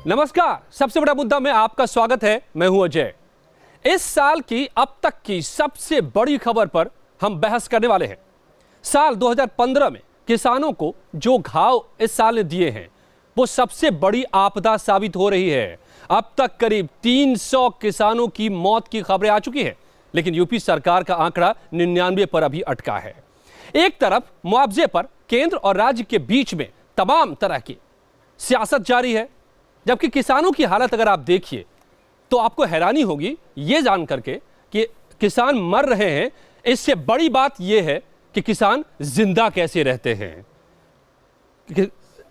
नमस्कार, सबसे बड़ा मुद्दा में आपका स्वागत है। मैं हूं अजय। इस साल की अब तक की सबसे बड़ी खबर पर हम बहस करने वाले हैं। साल 2015 में किसानों को जो घाव इस साल ने दिए हैं वो सबसे बड़ी आपदा साबित हो रही है। अब तक करीब 300 किसानों की मौत की खबरें आ चुकी हैं, लेकिन यूपी सरकार का आंकड़ा 99 पर अभी अटका है। एक तरफ मुआवजे पर केंद्र और राज्य के बीच में तमाम तरह की सियासत जारी है, जबकि किसानों की हालत अगर आप देखिए तो आपको हैरानी होगी ये जान करके कि किसान मर रहे हैं। इससे बड़ी बात यह है कि किसान जिंदा कैसे रहते हैं।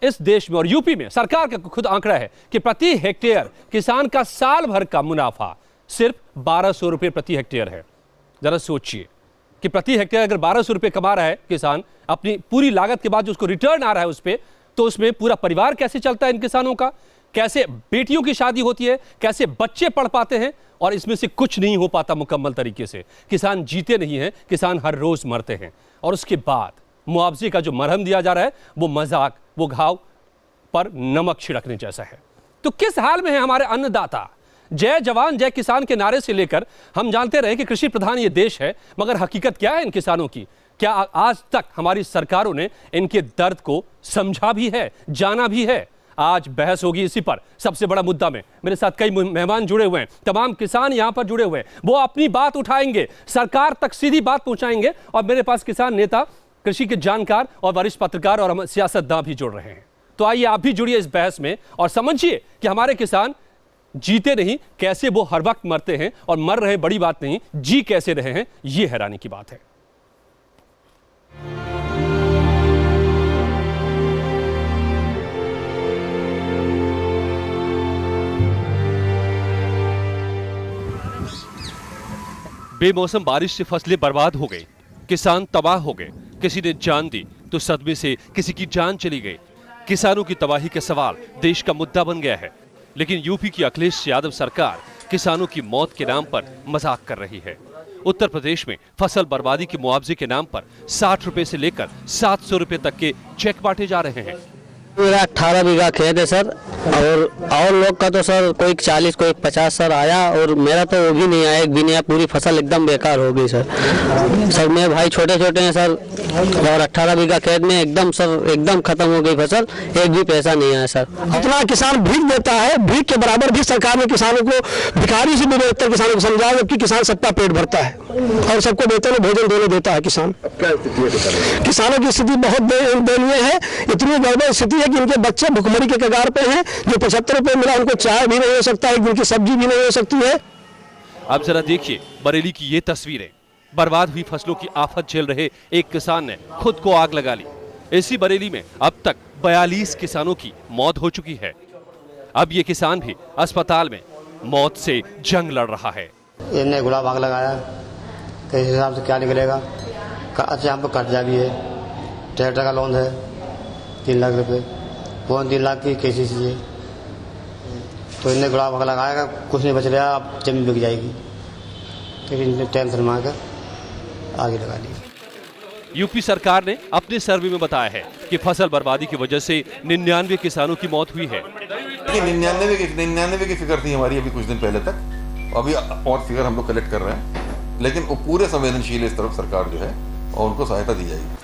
इस देश में और यूपी में सरकार का खुद आंकड़ा है कि प्रति हेक्टेयर किसान का साल भर का मुनाफा सिर्फ 1200 रुपये प्रति हेक्टेयर है। जरा सोचिए कि प्रति हेक्टेयर अगर 1200 रुपये कमा रहा है किसान, अपनी पूरी लागत के बाद जो उसको रिटर्न आ रहा है उस पर, तो उसमें पूरा परिवार कैसे चलता है इन किसानों का, कैसे बेटियों की शादी होती है, कैसे बच्चे पढ़ पाते हैं, और इसमें से कुछ नहीं हो पाता मुकम्मल तरीके से। किसान जीते नहीं हैं, किसान हर रोज मरते हैं। और उसके बाद मुआवजे का जो मरहम दिया जा रहा है वो मजाक, वो घाव पर नमक छिड़कने जैसा है। तो किस हाल में है हमारे अन्नदाता? जय जवान जय किसान के नारे से लेकर हम जानते रहे कि कृषि प्रधान ये देश है, मगर हकीकत क्या है इन किसानों की? क्या आज तक हमारी सरकारों ने इनके दर्द को समझा भी है, जाना भी है? आज बहस होगी इसी पर, सबसे बड़ा मुद्दा में। मेरे साथ कई मेहमान जुड़े हुए हैं, तमाम किसान यहां पर जुड़े हुए हैं। वो अपनी बात उठाएंगे, सरकार तक सीधी बात पहुंचाएंगे। और मेरे पास किसान नेता, कृषि के जानकार और वरिष्ठ पत्रकार और सियासतदान भी जुड़ रहे हैं। तो आइए आप भी जुड़िए इस बहस में और समझिए कि हमारे किसान जीते नहीं, कैसे वो हर वक्त मरते हैं, और मर रहे बड़ी बात नहीं, जी कैसे रहे हैं, ये हैरानी की बात है। बेमौसम बारिश से फसलें बर्बाद हो गई, किसान तबाह हो गए। किसी ने जान दी तो सदमे से किसी की जान चली गई। किसानों की तबाही का सवाल देश का मुद्दा बन गया है, लेकिन यूपी की अखिलेश यादव सरकार किसानों की मौत के नाम पर मजाक कर रही है। उत्तर प्रदेश में फसल बर्बादी के मुआवजे के नाम पर 60 रुपए से लेकर 700 रुपए तक के चेक बांटे जा रहे हैं। मेरा 18 बीघा खेत है सर, और लोग का तो सर कोई 40 कोई 50 सर आया, और मेरा तो वो भी नहीं आया, एक भी नहीं आया। पूरी फसल एकदम बेकार हो गई सर मेरे भाई छोटे छोटे हैं सर, और 18 बीघा खेत में एकदम खत्म हो गई फसल, एक भी पैसा नहीं आया सर। इतना किसान भीख देता है, भीख के बराबर भी सरकार ने किसानों को, भिखारी से भी बेहतर किसानों को समझाया, जबकि किसान सबका पेट भरता है और सबको वेतन और भोजन दोनों देता है। किसानों की स्थिति बहुत दयनीय है। इतनी गड़बड़ स्थिति है कि उनके बच्चे भुखमरी के कगार पे हैं। जो 75 रुपए मिला उनको चाय भी नहीं हो सकता, एक दिन की सब्जी भी नहीं हो सकती है। अब जरा देखिए बरेली की ये तस्वीरें। बर्बाद हुई फसलों की आफत झेल रहे एक किसान ने खुद को आग लगा ली। इसी बरेली में अब तक 42 किसानों की मौत हो चुकी है। अब ये किसान भी अस्पताल में मौत से जंग लड़ रहा है। इन्हें गुलाब आग लगाया, किस हिसाब से क्या निकलेगा? अच्छा, यहाँ पर कर्जा भी है, ट्रैक्टर का लोन है 3 लाख रुपए, वो 3 लाख की केसीसी है। तो इन्हें गुलाब आग लगाएगा, कुछ नहीं बच रहा, अब जमीन बिक जाएगी। फिर इन्हें टेंशन में आकर आगे लगा दी। यूपी सरकार ने अपने सर्वे में बताया है कि फसल बर्बादी की वजह से 99 किसानों की मौत हुई है। 99 की फिगर थी हमारी अभी कुछ दिन पहले तक, अभी और फिगर हम लोग कलेक्ट कर रहे हैं, लेकिन वो पूरे संवेदनशील इस तरफ सरकार जो है और उनको सहायता दी जाएगी।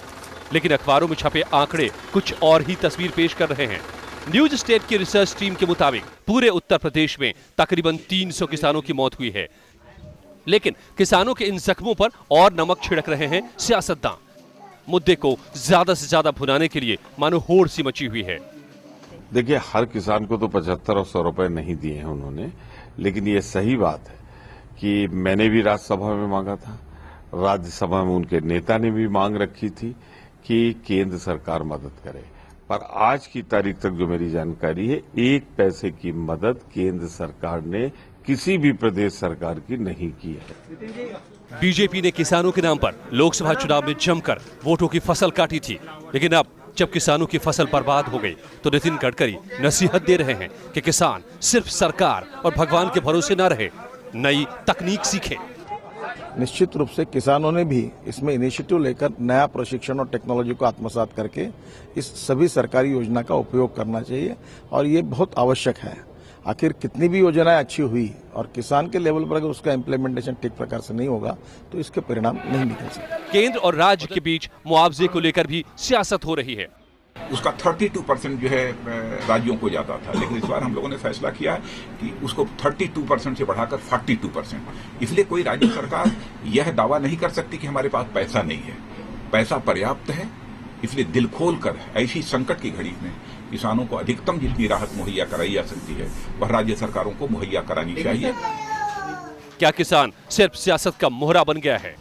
लेकिन अखबारों में छपे आंकड़े कुछ और ही तस्वीर पेश कर रहे हैं। न्यूज स्टेट की रिसर्च टीम के मुताबिक पूरे उत्तर प्रदेश में तकरीबन 300 किसानों की मौत हुई है। लेकिन किसानों के इन जख्मों पर और नमक छिड़क रहे हैं सियासतदान। मुद्दे को ज्यादा से ज्यादा भुनाने के लिए मानो होड़ सी मची हुई है। देखिए, हर किसान को तो 75 और 100 रुपए नहीं दिए हैं उन्होंने, लेकिन ये सही बात है कि मैंने भी राज्यसभा में मांगा था, राज्यसभा में उनके नेता ने भी मांग रखी थी कि केंद्र सरकार मदद करे। पर आज की तारीख तक जो मेरी जानकारी है, 1 पैसे की मदद केंद्र सरकार ने किसी भी प्रदेश सरकार की नहीं की है। बीजेपी ने किसानों के नाम पर लोकसभा चुनाव में जमकर वोटों की फसल काटी थी, लेकिन अब जब किसानों की फसल बर्बाद हो गई तो नितिन गडकरी नसीहत दे रहे हैं कि किसान सिर्फ सरकार और भगवान के भरोसे न रहे, नई तकनीक सीखे। निश्चित रूप से किसानों ने भी इसमें इनिशिएटिव लेकर नया प्रशिक्षण और टेक्नोलॉजी को आत्मसात करके इस सभी सरकारी योजना का उपयोग करना चाहिए, और ये बहुत आवश्यक है। आखिर कितनी भी योजनाएं अच्छी हुई और किसान के लेवल पर अगर उसका इम्प्लीमेंटेशन ठीक प्रकार से नहीं होगा तो इसके परिणाम नहीं निकल सकते। केंद्र और राज्य के बीच मुआवजे को लेकर भी सियासत हो रही है। उसका 32% जो है राज्यों को जाता था, लेकिन इस बार हम लोगों ने फैसला किया है कि उसको 32% से बढ़ाकर 42%। इसलिए कोई राज्य सरकार यह दावा नहीं कर सकती कि हमारे पास पैसा नहीं है। पैसा पर्याप्त है, इसलिए दिल खोल कर ऐसी संकट की घड़ी में किसानों को अधिकतम जितनी राहत मुहैया कराई जा सकती है वह राज्य सरकारों को मुहैया करानी चाहिए। क्या किसान सिर्फ सियासत का मोहरा बन गया है?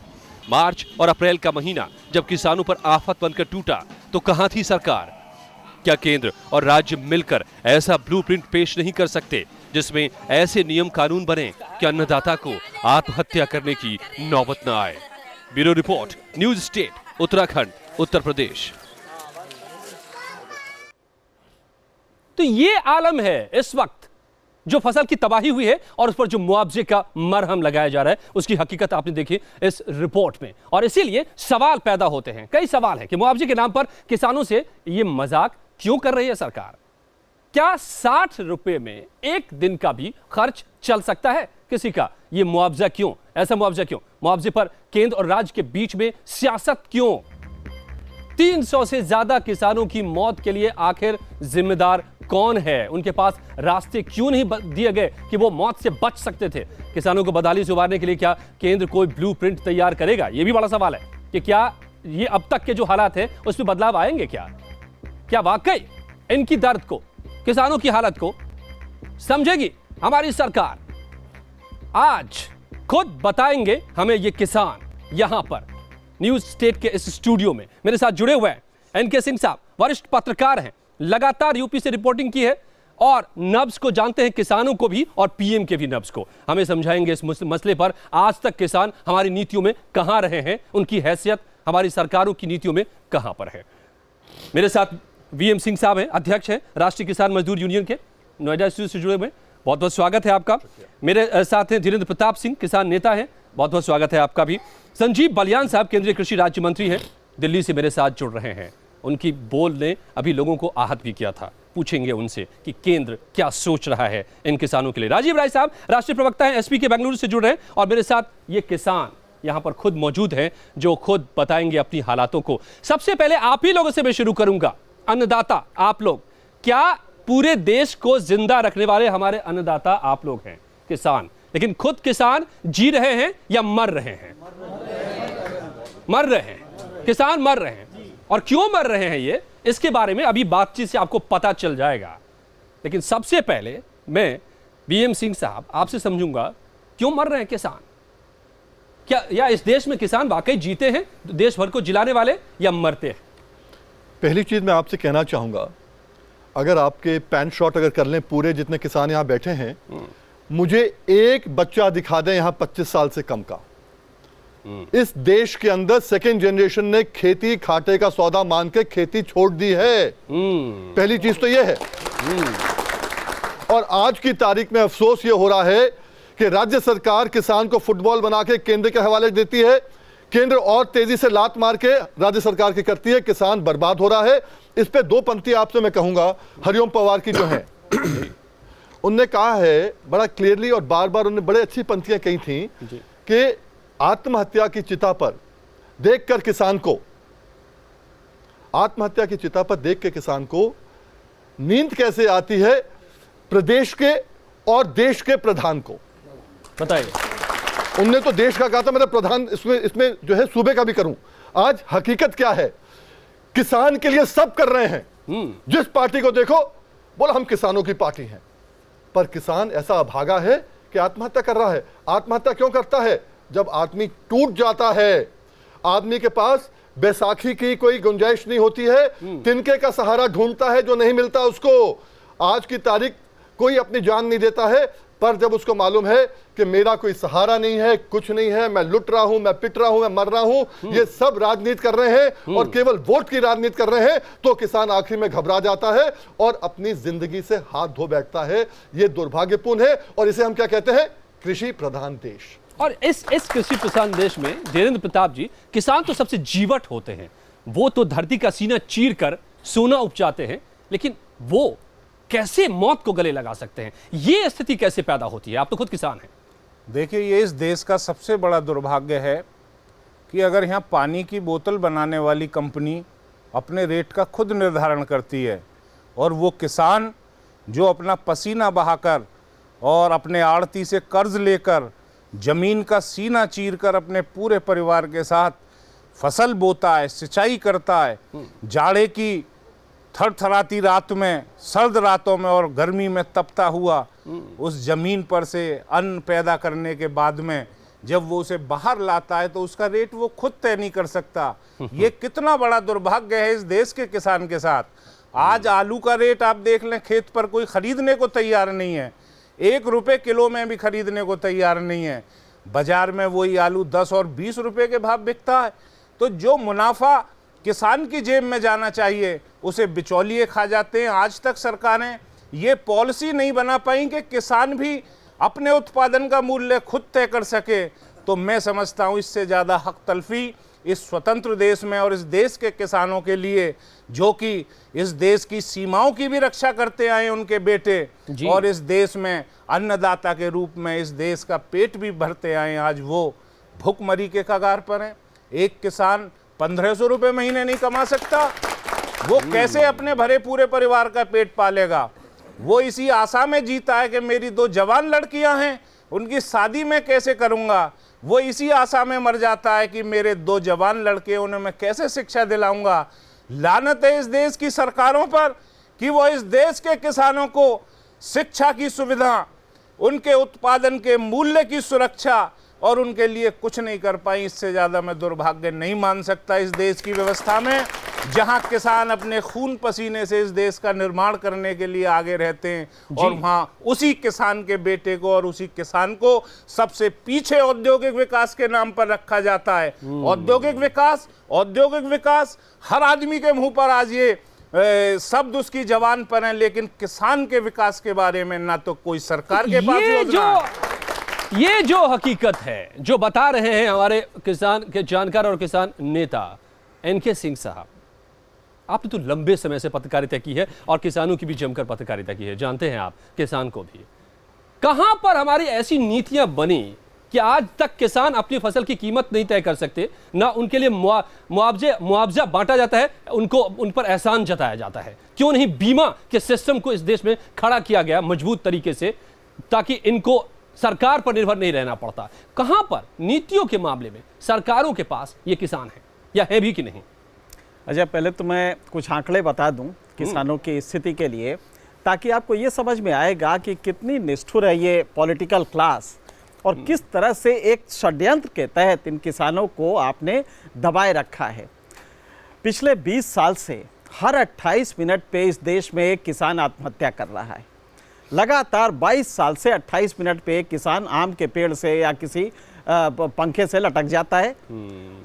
मार्च और अप्रैल का महीना जब किसानों पर आफत बनकर टूटा तो कहां थी सरकार? क्या केंद्र और राज्य मिलकर ऐसा ब्लूप्रिंट पेश नहीं कर सकते जिसमें ऐसे नियम कानून बने कि अन्नदाता को आत्महत्या करने की नौबत न आए? Bureau report, news state, Uttarakhand, Uttar Pradesh. तो ये आलम है इस वक्त जो फसल की तबाही हुई है और उस पर जो मुआवजे का मरहम लगाया जा रहा है, उसकी हकीकत आपने देखी इस रिपोर्ट में। और इसीलिए सवाल पैदा होते हैं, कई सवाल है कि मुआवजे के नाम पर किसानों से ये मजाक क्यों कर रही है सरकार? क्या 60 रुपए में एक दिन का भी खर्च चल सकता है किसी का? ये मुआवजा क्यों, ऐसा मुआवजा क्यों? मुआवजे पर केंद्र और राज्य के बीच में सियासत क्यों? 300 से ज्यादा किसानों की मौत के लिए आखिर जिम्मेदार कौन है? उनके पास रास्ते क्यों नहीं दिए गए कि वो मौत से बच सकते थे? किसानों को बदहाली से उबारने के लिए क्या केंद्र कोई ब्लूप्रिंट तैयार करेगा? यह भी बड़ा सवाल है कि क्या ये अब तक के जो हालात है उसमें बदलाव आएंगे? क्या वाकई इनकी दर्द को, किसानों की हालत को समझेगी हमारी सरकार? आज खुद बताएंगे हमें ये किसान। यहां पर न्यूज स्टेट के इस स्टूडियो में मेरे साथ जुड़े हुए हैं एनके सिंह साहब, वरिष्ठ पत्रकार हैं, लगातार यूपी से रिपोर्टिंग की है और नब्ज को जानते हैं, किसानों को भी और पीएम के भी नब्ज को। हमें समझाएंगे इस मसले पर आज तक किसान हमारी नीतियों में कहां रहे हैं, उनकी हैसियत हमारी सरकारों की नीतियों में कहां पर है। मेरे साथ वीएम सिंह साहब हैं, अध्यक्ष हैं राष्ट्रीय किसान मजदूर यूनियन के, नोएडा स्टूडियो से जुड़े हुए। बहुत बहुत स्वागत है आपका। मेरे साथ हैं धीरेन्द्र प्रताप सिंह, किसान नेता हैं, बहुत बहुत स्वागत है आपका भी। संजीव बलियान साहब केंद्रीय कृषि राज्य मंत्री हैं, दिल्ली से मेरे साथ जुड़ रहे हैं। उनकी बोल ने अभी लोगों को आहत भी किया था। पूछेंगे उनसे कि केंद्र क्या सोच रहा है इन किसानों के लिए। राजीव राय साहब राष्ट्रीय प्रवक्ता हैं, एसपी के बेंगलुरु से जुड़ रहे हैं और मेरे साथ ये किसान यहां पर खुद मौजूद हैं जो खुद बताएंगे अपनी हालातों को। सबसे पहले आप ही लोगों से मैं शुरू करूंगा। अन्नदाता आप लोग, क्या पूरे देश को जिंदा रखने वाले हमारे अन्नदाता आप लोग हैं, किसान, लेकिन खुद किसान जी रहे हैं या मर रहे हैं? मर रहे हैं, किसान मर रहे हैं। और क्यों मर रहे हैं ये, इसके बारे में अभी बातचीत से आपको पता चल जाएगा। लेकिन सबसे पहले मैं वीएम सिंह साहब आपसे समझूंगा, क्यों मर रहे हैं किसान? क्या या इस देश में किसान वाकई जीते हैं देश भर को जिलाने वाले, या मरते हैं? पहली चीज मैं आपसे कहना चाहूंगा, अगर आपके पैंट शॉट अगर कर लें पूरे जितने किसान यहां बैठे हैं, मुझे एक बच्चा दिखा दें यहां 25 साल से कम का। इस देश के अंदर सेकेंड जनरेशन ने खेती खाटे का सौदा मान के खेती छोड़ दी है। पहली चीज तो यह है। और आज की तारीख में अफसोस यह हो रहा है कि राज्य सरकार किसान को फुटबॉल बना के केंद्र के हवाले देती है, केंद्र और तेजी से लात मार के राज्य सरकार की करती है, किसान बर्बाद हो रहा है। इस पे दो पंक्ति आपसे मैं कहूंगा, हरिओम पवार की जो है उनने कहा है बड़ा क्लियरली और बार बार उन्होंने बड़े अच्छी पंक्तियां कही थी कि आत्महत्या की चिता पर देखकर किसान को, आत्महत्या की चिता पर देख के किसान को नींद कैसे आती है प्रदेश के और देश के प्रधान को। बताइए। उनने तो देश का कहा था, मेरा प्रधान इसमें जो है सूबे का भी करूं। आज हकीकत क्या है, किसान के लिए सब कर रहे हैं। जिस पार्टी को देखो बोला हम किसानों की पार्टी हैं, पर किसान ऐसा अभागा है कि आत्महत्या कर रहा है। आत्महत्या क्यों करता है? जब आदमी टूट जाता है, आदमी के पास बैसाखी की कोई गुंजाइश नहीं होती है, तिनके का सहारा ढूंढता है जो नहीं मिलता उसको। आज की तारीख कोई अपनी जान नहीं देता है, पर जब उसको मालूम है कि मेरा कोई सहारा नहीं है, कुछ नहीं है, मैं लुट रहा हूं, मैं पिट रहा हूं, मैं मर रहा हूं, ये सब राजनीति कर रहे हैं और केवल वोट की राजनीति कर रहे हैं, तो किसान आखिर में घबरा जाता है और अपनी जिंदगी से हाथ धो बैठता है। ये दुर्भाग्यपूर्ण है और इसे हम क्या कहते हैं? कृषि प्रधान देश। और इस कृषि प्रधान देश में धीरेन्द्र प्रताप जी, किसान तो सबसे जीवट होते हैं, वो तो धरती का सीना चीर कर सोना उपजाते हैं, लेकिन वो कैसे मौत को गले लगा सकते हैं? ये स्थिति कैसे पैदा होती है? आप तो खुद किसान हैं। देखिए, ये इस देश का सबसे बड़ा दुर्भाग्य है कि अगर यहाँ पानी की बोतल बनाने वाली कंपनी अपने रेट का खुद निर्धारण करती है और वो किसान जो अपना पसीना बहाकर और अपने आड़ती से कर्ज लेकर ज़मीन का सीना चीरकर अपने पूरे परिवार के साथ फसल बोता है, सिंचाई करता है, जाड़े की थरथराती रात में, सर्द रातों में और गर्मी में तपता हुआ उस ज़मीन पर से अन्न पैदा करने के बाद में जब वो उसे बाहर लाता है तो उसका रेट वो खुद तय नहीं कर सकता। ये कितना बड़ा दुर्भाग्य है इस देश के किसान के साथ। आज आलू का रेट आप देख लें, खेत पर कोई खरीदने को तैयार नहीं है, 1 रुपये किलो में भी खरीदने को तैयार नहीं है। बाजार में वही आलू 10 और 20 रुपये के भाव बिकता है। तो जो मुनाफा किसान की जेब में जाना चाहिए उसे बिचौलिए खा जाते हैं। आज तक सरकारें ये पॉलिसी नहीं बना पाई कि किसान भी अपने उत्पादन का मूल्य खुद तय कर सके। तो मैं समझता हूँ इससे ज़्यादा हक तलफी इस स्वतंत्र देश में और इस देश के किसानों के लिए, जो कि इस देश की सीमाओं की भी रक्षा करते आए उनके बेटे, और इस देश में अन्नदाता के रूप में इस देश का पेट भी भरते आए, आज वो भूखमरी के कगार पर हैं। एक किसान 1500 रुपये महीने नहीं कमा सकता, वो कैसे अपने भरे पूरे परिवार का पेट पालेगा? वो इसी आशा में जीता है कि मेरी 2 जवान लड़कियां हैं, उनकी शादी मैं कैसे करूंगा। वो इसी आशा में मर जाता है कि मेरे 2 जवान लड़के, उन्हें मैं कैसे शिक्षा दिलाऊंगा। लानत है इस देश की सरकारों पर कि वो इस देश के किसानों को शिक्षा की सुविधा, उनके उत्पादन के मूल्य की सुरक्षा और उनके लिए कुछ नहीं कर पाई। इससे ज़्यादा मैं दुर्भाग्य नहीं मान सकता इस देश की व्यवस्था में, जहां किसान अपने खून पसीने से इस देश का निर्माण करने के लिए आगे रहते हैं और वहां उसी किसान के बेटे को और उसी किसान को सबसे पीछे औद्योगिक विकास के नाम पर रखा जाता है। औद्योगिक विकास हर आदमी के मुंह पर आज ये शब्द उसकी जबान पर हैं, लेकिन किसान के विकास के बारे में ना तो कोई सरकार के पास योजना है। ये जो हकीकत है जो बता रहे हैं हमारे किसान के जानकार और किसान नेता एनके सिंह साहब, आपने तो लंबे समय से पत्रकारिता की है और किसानों की भी जमकर पत्रकारिता की है, जानते हैं आप किसान को भी। कहां पर हमारी ऐसी नीतियां बनी कि आज तक किसान अपनी फसल की कीमत नहीं तय कर सकते, ना उनके लिए मुआवजा बांटा जाता है, उन पर एहसान जताया जाता है? क्यों नहीं बीमा के सिस्टम को इस देश में खड़ा किया गया मजबूत तरीके से, ताकि इनको सरकार पर निर्भर नहीं रहना पड़ता? कहां पर नीतियों के मामले में सरकारों के पास ये किसान है या है भी कि नहीं? अजय, पहले तो मैं कुछ आंकड़े बता दूं किसानों की स्थिति के लिए, ताकि आपको ये समझ में आएगा कि कितनी निष्ठुर है ये पॉलिटिकल क्लास और किस तरह से एक षड्यंत्र के तहत इन किसानों को आपने दबाए रखा है। पिछले 20 साल से हर 28 मिनट पे इस देश में एक किसान आत्महत्या कर रहा है। लगातार 22 साल से 28 मिनट पे एक किसान आम के पेड़ से या किसी पंखे से लटक जाता है।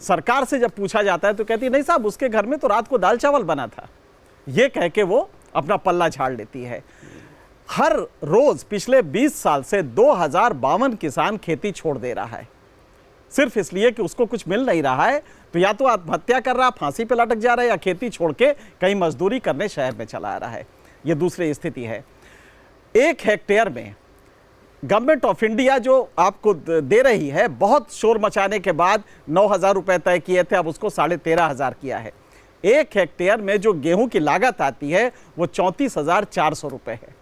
सरकार से जब पूछा जाता है तो कहती है नहीं साहब, उसके घर में तो रात को दाल चावल बना था। ये कह के वो अपना पल्ला झाड़ लेती है। हर रोज पिछले 20 साल से 2052 किसान खेती छोड़ दे रहा है, सिर्फ इसलिए कि उसको कुछ मिल नहीं रहा है। तो या तो आत्महत्या कर रहा, फांसी पे लटक जा रहा है, या खेती छोड़ के कहीं मजदूरी करने शहर में चला आ रहा है। ये दूसरी स्थिति है। 1 हेक्टेयर में गवर्नमेंट ऑफ इंडिया जो आपको दे रही है, बहुत शोर मचाने के बाद 9,000 रुपए तय किए थे, अब उसको 13,500 किया है। 1 हेक्टेयर में जो गेहूं की लागत आती है वो 34,400 रुपए है।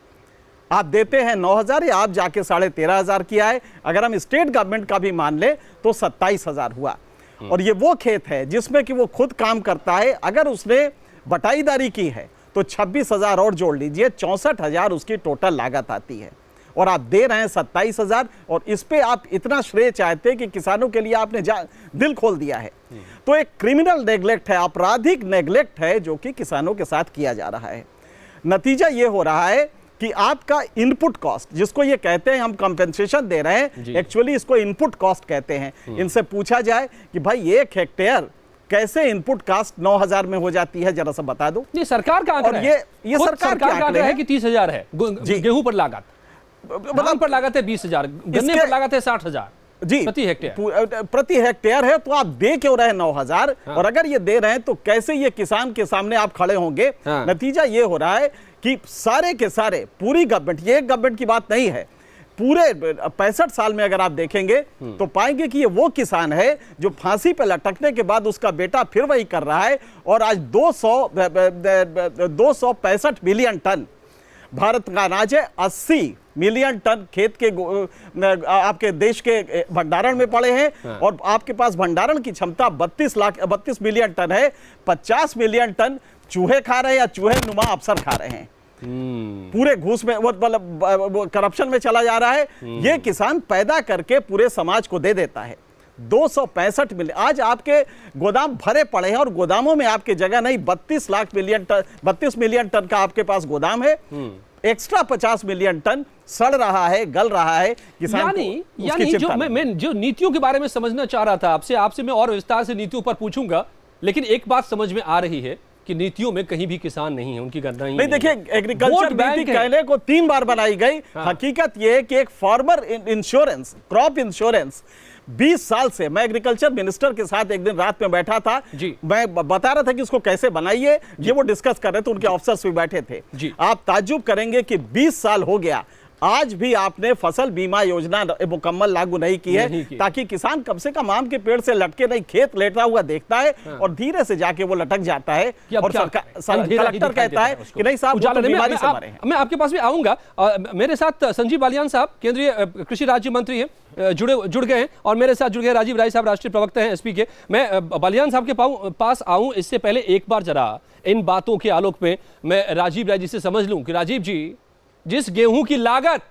आप देते हैं 9,000 या आप जाके 13,500 किया है। अगर हम स्टेट गवर्नमेंट का भी मान ले तो 27,000 हुआ। और ये वो खेत है जिसमें कि वो खुद काम करता है। अगर उसने बटाईदारी की है तो 26,000 और जोड़ लीजिए, 64,000 उसकी टोटल लागत आती है और आप दे रहे हैं 27,000। और इस पे आप इतना श्रेय चाहते हैं कि किसानों के लिए आपने दिल खोल दिया है। तो एक क्रिमिनल नेग्लेक्ट है, आपराधिक नेग्लेक्ट है जो कि किसानों के साथ किया जा रहा है। नतीजा ये हो रहा है कि आपका इनपुट कॉस्ट, जिसको ये कहते हैं हम कंपेंसेशन दे रहे हैं, एक्चुअली इसको इनपुट कॉस्ट कहते हैं। इनसे पूछा जाए कि भाई 1 हेक्टेयर कैसे इनपुट कॉस्ट 9,000 में हो जाती है, जरा सा बता दो। ये सरकार का आंकड़ा है। ये सरकार का आंकड़ा है कि 30,000 है गेहूं पर लागत, मतलब पर लागत है 20,000, गन्ने पर लागत है 60,000। जी प्रति हेक्टेयर है, तो आप दे क्यों रहे 9,000? और अगर ये दे रहे हैं तो कैसे ये किसान के सामने आप खड़े होंगे? नतीजा ये हो रहा है कि सारे के सारे, पूरी गवर्नमेंट, ये एक गवर्नमेंट की बात नहीं है, पूरे 65 साल में अगर आप देखेंगे तो पाएंगे कि ये वो किसान है जो फांसी पे लटकने के बाद उसका बेटा फिर वही कर रहा है। और आज 265 मिलियन टन, भारत का अनाज है, 80 मिलियन टन खेत के आपके देश के भंडारण में पड़े हैं। और आपके पास भंडारण की क्षमता 32 मिलियन टन है। 50 मिलियन टन चूहे खा रहे हैं या चूहे नुमा अफसर खा रहे हैं। पूरे घूस में मतलब करप्शन में चला जा रहा है। ये किसान पैदा करके पूरे समाज को दे देता है। 265 मिलियन, आज आपके गोदाम भरे पड़े हैं और गोदामों में आपके जगह नहीं। 32 मिलियन टन का आपके पास गोदाम है, एक्स्ट्रा 50 मिलियन टन सड़ रहा है, गल रहा है। किसान यानी मैं जो नीतियों के बारे में समझना चाह रहा था आपसे मैं और विस्तार से नीतियों पर पूछूंगा, लेकिन एक बात समझ में आ रही है कि नीतियों में कहीं भी किसान नहीं है, उनकी गणना ही नहीं। देखिए, एग्रीकल्चर नीति कहने को 3 बार बनाई गई। हकीकत यह है कि एक फार्मर इंश्योरेंस, क्रॉप इंश्योरेंस 20 साल से, मैं एग्रीकल्चर मिनिस्टर के साथ एक दिन रात में बैठा था, मैं बता रहा था कि इसको कैसे बनाइए, ये वो डिस्कस कर रहे थे, उनके ऑफिसर्स भी बैठे थे। आप ताज्जुब करेंगे कि 20 साल हो गया, आज भी आपने फसल बीमा योजना मुकम्मल लागू नहीं की है, ताकि किसान कम से कम आम के पेड़ से लटके नहीं, खेत लेटा हुआ देखता है और धीरे से जाके वो लटक जाता है और कलेक्टर कहता है कि नहीं साहब, वो तो बीमारी से मरे हैं। मैं आपके पास भी आऊंगा। मेरे साथ संजीव बालियान साहब, केंद्रीय कृषि राज्य मंत्री हैं, जुड़ गए हैं, और मेरे साथ जुड़ गए राजीव राय साहब, राष्ट्रीय प्रवक्ता हैं एसपी के। मैं बालियान साहब के पास आऊं, इससे पहले एक बार जरा इन बातों के आलोक में मैं राजीव राय जी से समझ लूं कि राजीव जी, जिस गेहूं की लागत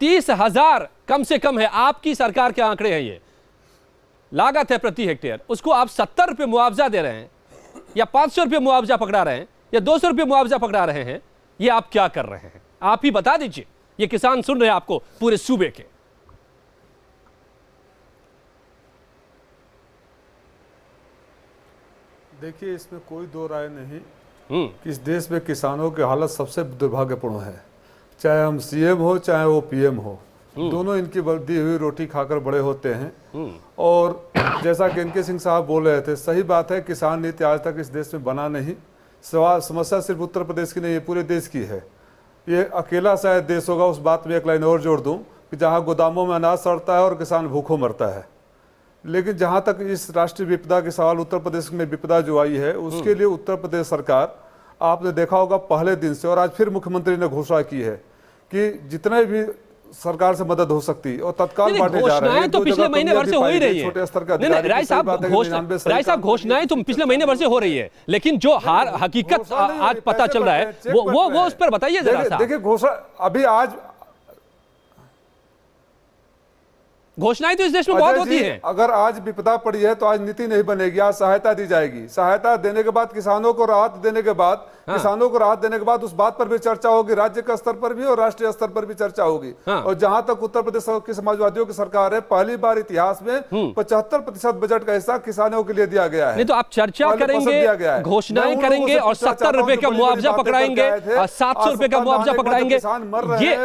30,000 कम से कम है, आपकी सरकार के आंकड़े हैं, ये लागत है प्रति हेक्टेयर, उसको आप 70 रुपये मुआवजा दे रहे हैं, या 500 रुपये मुआवजा पकड़ा रहे हैं, या 200 रुपये मुआवजा पकड़ा रहे हैं, ये आप क्या कर रहे हैं? आप ही बता दीजिए, ये किसान सुन रहे हैं आपको पूरे सूबे के। देखिए, इसमें कोई दो राय नहीं कि इस देश में किसानों की हालत सबसे दुर्भाग्यपूर्ण है। चाहे हम सीएम हो चाहे वो पीएम हो, दोनों इनकी दी हुई रोटी खाकर बड़े होते हैं। और जैसा कि इनके सिंह साहब बोल रहे थे, सही बात है, किसान नीति आज तक इस देश में बना नहीं। समस्या सिर्फ उत्तर प्रदेश की नहीं है, पूरे देश की है। ये अकेला शायद देश होगा, उस बात में एक लाइन और जोड़ दूं कि जहाँ गोदामों में अनाज सड़ता है और किसान भूखों मरता है। लेकिन जहाँ तक इस राष्ट्रीय विपदा के सवाल, उत्तर प्रदेश में विपदा जो आई है, उसके लिए उत्तर प्रदेश सरकार, आपने देखा होगा पहले दिन से, और आज फिर मुख्यमंत्री ने घोषणा की है कि जितने भी सरकार से मदद हो सकती और तत्काल बांटे जा रहे हैं। तो पिछले महीने भर से हो ही रही है, छोटे स्तर का। राय साहब, घोषणाएं तो पिछले महीने भर से हो रही है, लेकिन जो हकीकत आज पता चल रहा है वो उस पर बताइए जरा। देखिए, घोषणा अभी आज, घोषणाएं तो इस देश में बहुत होती हैं। अगर आज विपदा पड़ी है तो आज नीति नहीं बनेगी, आज सहायता दी जाएगी। सहायता देने के बाद, किसानों को राहत देने के बाद, उस बात पर भी चर्चा होगी, राज्य के स्तर पर भी और राष्ट्रीय स्तर पर भी चर्चा होगी। और जहां तक उत्तर प्रदेश की समाजवादियों की सरकार है, पहली बार इतिहास में 75% बजट का हिस्सा किसानों के लिए दिया गया है। नहीं तो आप चर्चा करेंगे, घोषणाएं करेंगे और 70 रुपए का मुआवजा पकड़ाएंगे और 700 रुपए का मुआवजा पकड़ाएंगे, ये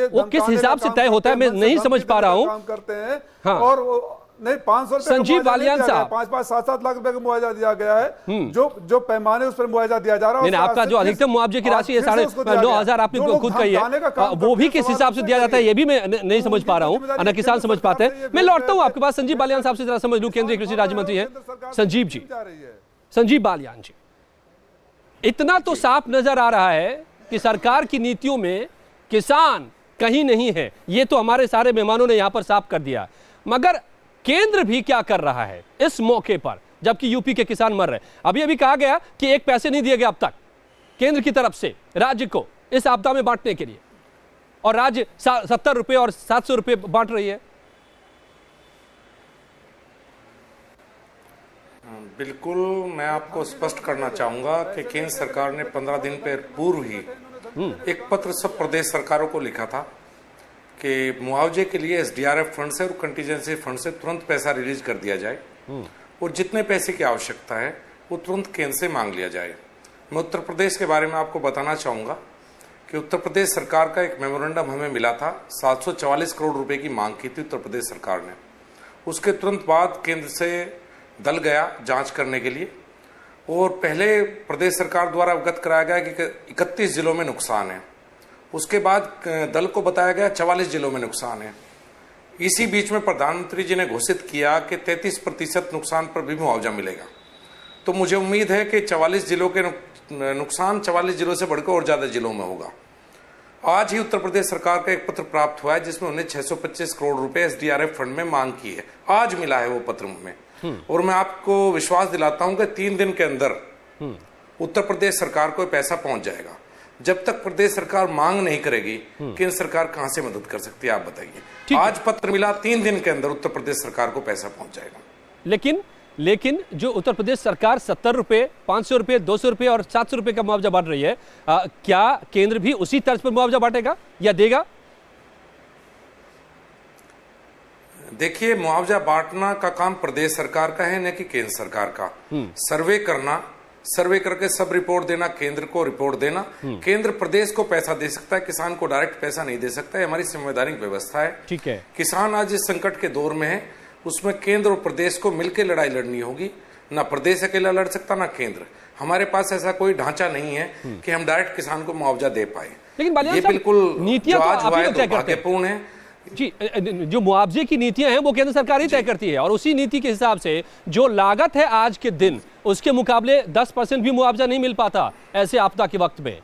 वो किस हिसाब से तय होता है, मैं नहीं समझ पा रहा हूँ। हाँ। और नहीं, 500 संजीव बालियान साहब, 5-5, 7-7 लाख रुपए का मुआवजा दिया गया है। जो पैमाने उस पर मुआवजा दिया जा रहा है, आपका जो अधिकतम मुआवजे की राशि है 9,500 आपने खुद कही है, वो भी किस हिसाब से दिया जाता है, ये भी मैं नहीं समझ पा रहा हूँ, न किसान समझ पाते हैं। मैं लौटता हूँ आपके पास, संजीव बालियान साहब से जरा समझ लूं, केंद्रीय कृषि राज्य मंत्री है संजीव जी। संजीव बालियान जी, इतना तो साफ नजर आ रहा है कि सरकार की नीतियों में किसान कहीं नहीं है, ये तो हमारे सारे मेहमानों ने यहां पर साफ कर दिया। मगर केंद्र भी क्या कर रहा है इस मौके पर, जबकि यूपी के किसान मर रहे हैं? अभी कहा गया कि 1 पैसे नहीं दिए गए अब तक केंद्र की तरफ से राज्य को इस आपदा में बांटने के लिए, और राज्य 70 रुपए और 700 रुपए बांट रही है। बिल्कुल, मैं आपको स्पष्ट करना चाहूंगा कि केंद्र सरकार ने 15 दिन पूर्व ही एक पत्र सब प्रदेश सरकारों को लिखा था कि मुआवजे के लिए एसडीआरएफ फंड से और कंटीजेंसी फंड से तुरंत पैसा रिलीज कर दिया जाए, और जितने पैसे की आवश्यकता है वो तुरंत केंद्र से मांग लिया जाए। मैं उत्तर प्रदेश के बारे में आपको बताना चाहूंगा कि उत्तर प्रदेश सरकार का एक मेमोरेंडम हमें मिला था, 744 करोड़ रुपए की मांग की थी उत्तर प्रदेश सरकार ने। उसके तुरंत बाद केंद्र से दल गया जांच करने के लिए, और पहले प्रदेश सरकार द्वारा अवगत कराया गया कि 31 जिलों में नुकसान है। उसके बाद दल को बताया गया 44 जिलों में नुकसान है। इसी बीच में प्रधानमंत्री जी ने घोषित किया कि 33% नुकसान पर भी मुआवजा मिलेगा। तो मुझे उम्मीद है कि 44 जिलों के नुकसान 44 जिलों से बढ़कर और ज्यादा जिलों में होगा। आज ही उत्तर प्रदेश सरकार का एक पत्र प्राप्त हुआ है जिसमें उन्हें 625 करोड़ रुपए SDRF फंड में मांग की है। आज मिला है वो पत्र में, और मैं आपको विश्वास दिलाता हूं कि 3 दिन के अंदर उत्तर प्रदेश सरकार को पैसा पहुंच जाएगा। जब तक प्रदेश सरकार मांग नहीं करेगी, केंद्र सरकार कहां से मदद कर सकती है, आप बताइए। आज पत्र मिला, 3 दिन के अंदर उत्तर प्रदेश सरकार को पैसा पहुंच जाएगा। लेकिन जो उत्तर प्रदेश सरकार 70 रुपए, 500 रुपए, 200 रुपए और 700 रुपए का मुआवजा बांट रही है, क्या केंद्र भी उसी तर्ज पर मुआवजा बांटेगा या देगा? देखिए, मुआवजा बांटना का काम प्रदेश सरकार का है, न कि केंद्र सरकार का। सर्वे करना, सर्वे करके सब रिपोर्ट देना, केंद्र को रिपोर्ट देना। केंद्र प्रदेश को पैसा दे सकता है, किसान को डायरेक्ट पैसा नहीं दे सकता है। हमारी संवैधानिक व्यवस्था है। ठीक है। किसान आज इस संकट के दौर में है, उसमें केंद्र और प्रदेश को मिलकर लड़ाई लड़नी होगी। ना प्रदेश अकेला लड़ सकता, ना केंद्र। हमारे पास ऐसा कोई ढांचा नहीं है कि हम डायरेक्ट किसान को मुआवजा दे पाए। लेकिन ये बिल्कुल नीतियां तो आज हुआ है, तय दुर्भाग्यपूर्ण है जी। जो मुआवजे की नीतियां हैं वो केंद्र सरकार ही तय करती है, और उसी नीति के हिसाब से जो लागत है आज के दिन, उसके मुकाबले 10% भी मुआवजा नहीं मिल पाता ऐसे आपदा के वक्त में।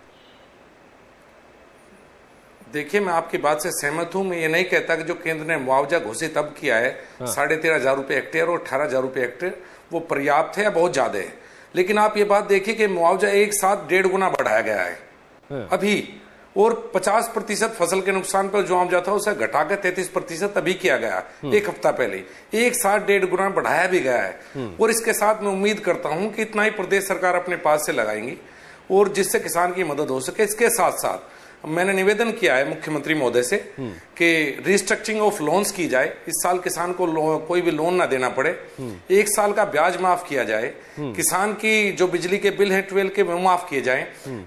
देखिए, मैं आपकी बात से सहमत हूं। मैं ये नहीं कहता कि जो केंद्र ने मुआवजा घोषित अब किया है 13,500 रुपए हेक्टेयर और 18,000 रुपए हेक्टेयर, वो पर्याप्त है या बहुत ज्यादा है। लेकिन आप ये बात देखिए कि मुआवजा एक साथ 1.5 गुना बढ़ाया गया है अभी, और 50% फसल के नुकसान पर जो मुआवजा था उसे घटाकर 33% अभी किया गया, एक हफ्ता पहले। एक साथ 1.5 गुना बढ़ाया भी गया है। और इसके साथ मैं उम्मीद करता हूं कि इतना ही प्रदेश सरकार अपने पास से लगाएंगी, और जिससे किसान की मदद हो सके। इसके साथ साथ मैंने निवेदन किया है मुख्यमंत्री महोदय से कि रिस्ट्रक्चरिंग ऑफ लोन्स की जाए। इस साल किसान को कोई भी लोन ना देना पड़े, 1 साल का ब्याज माफ किया जाए, किसान की जो बिजली के बिल हैं 12 के वो माफ किए जाएं।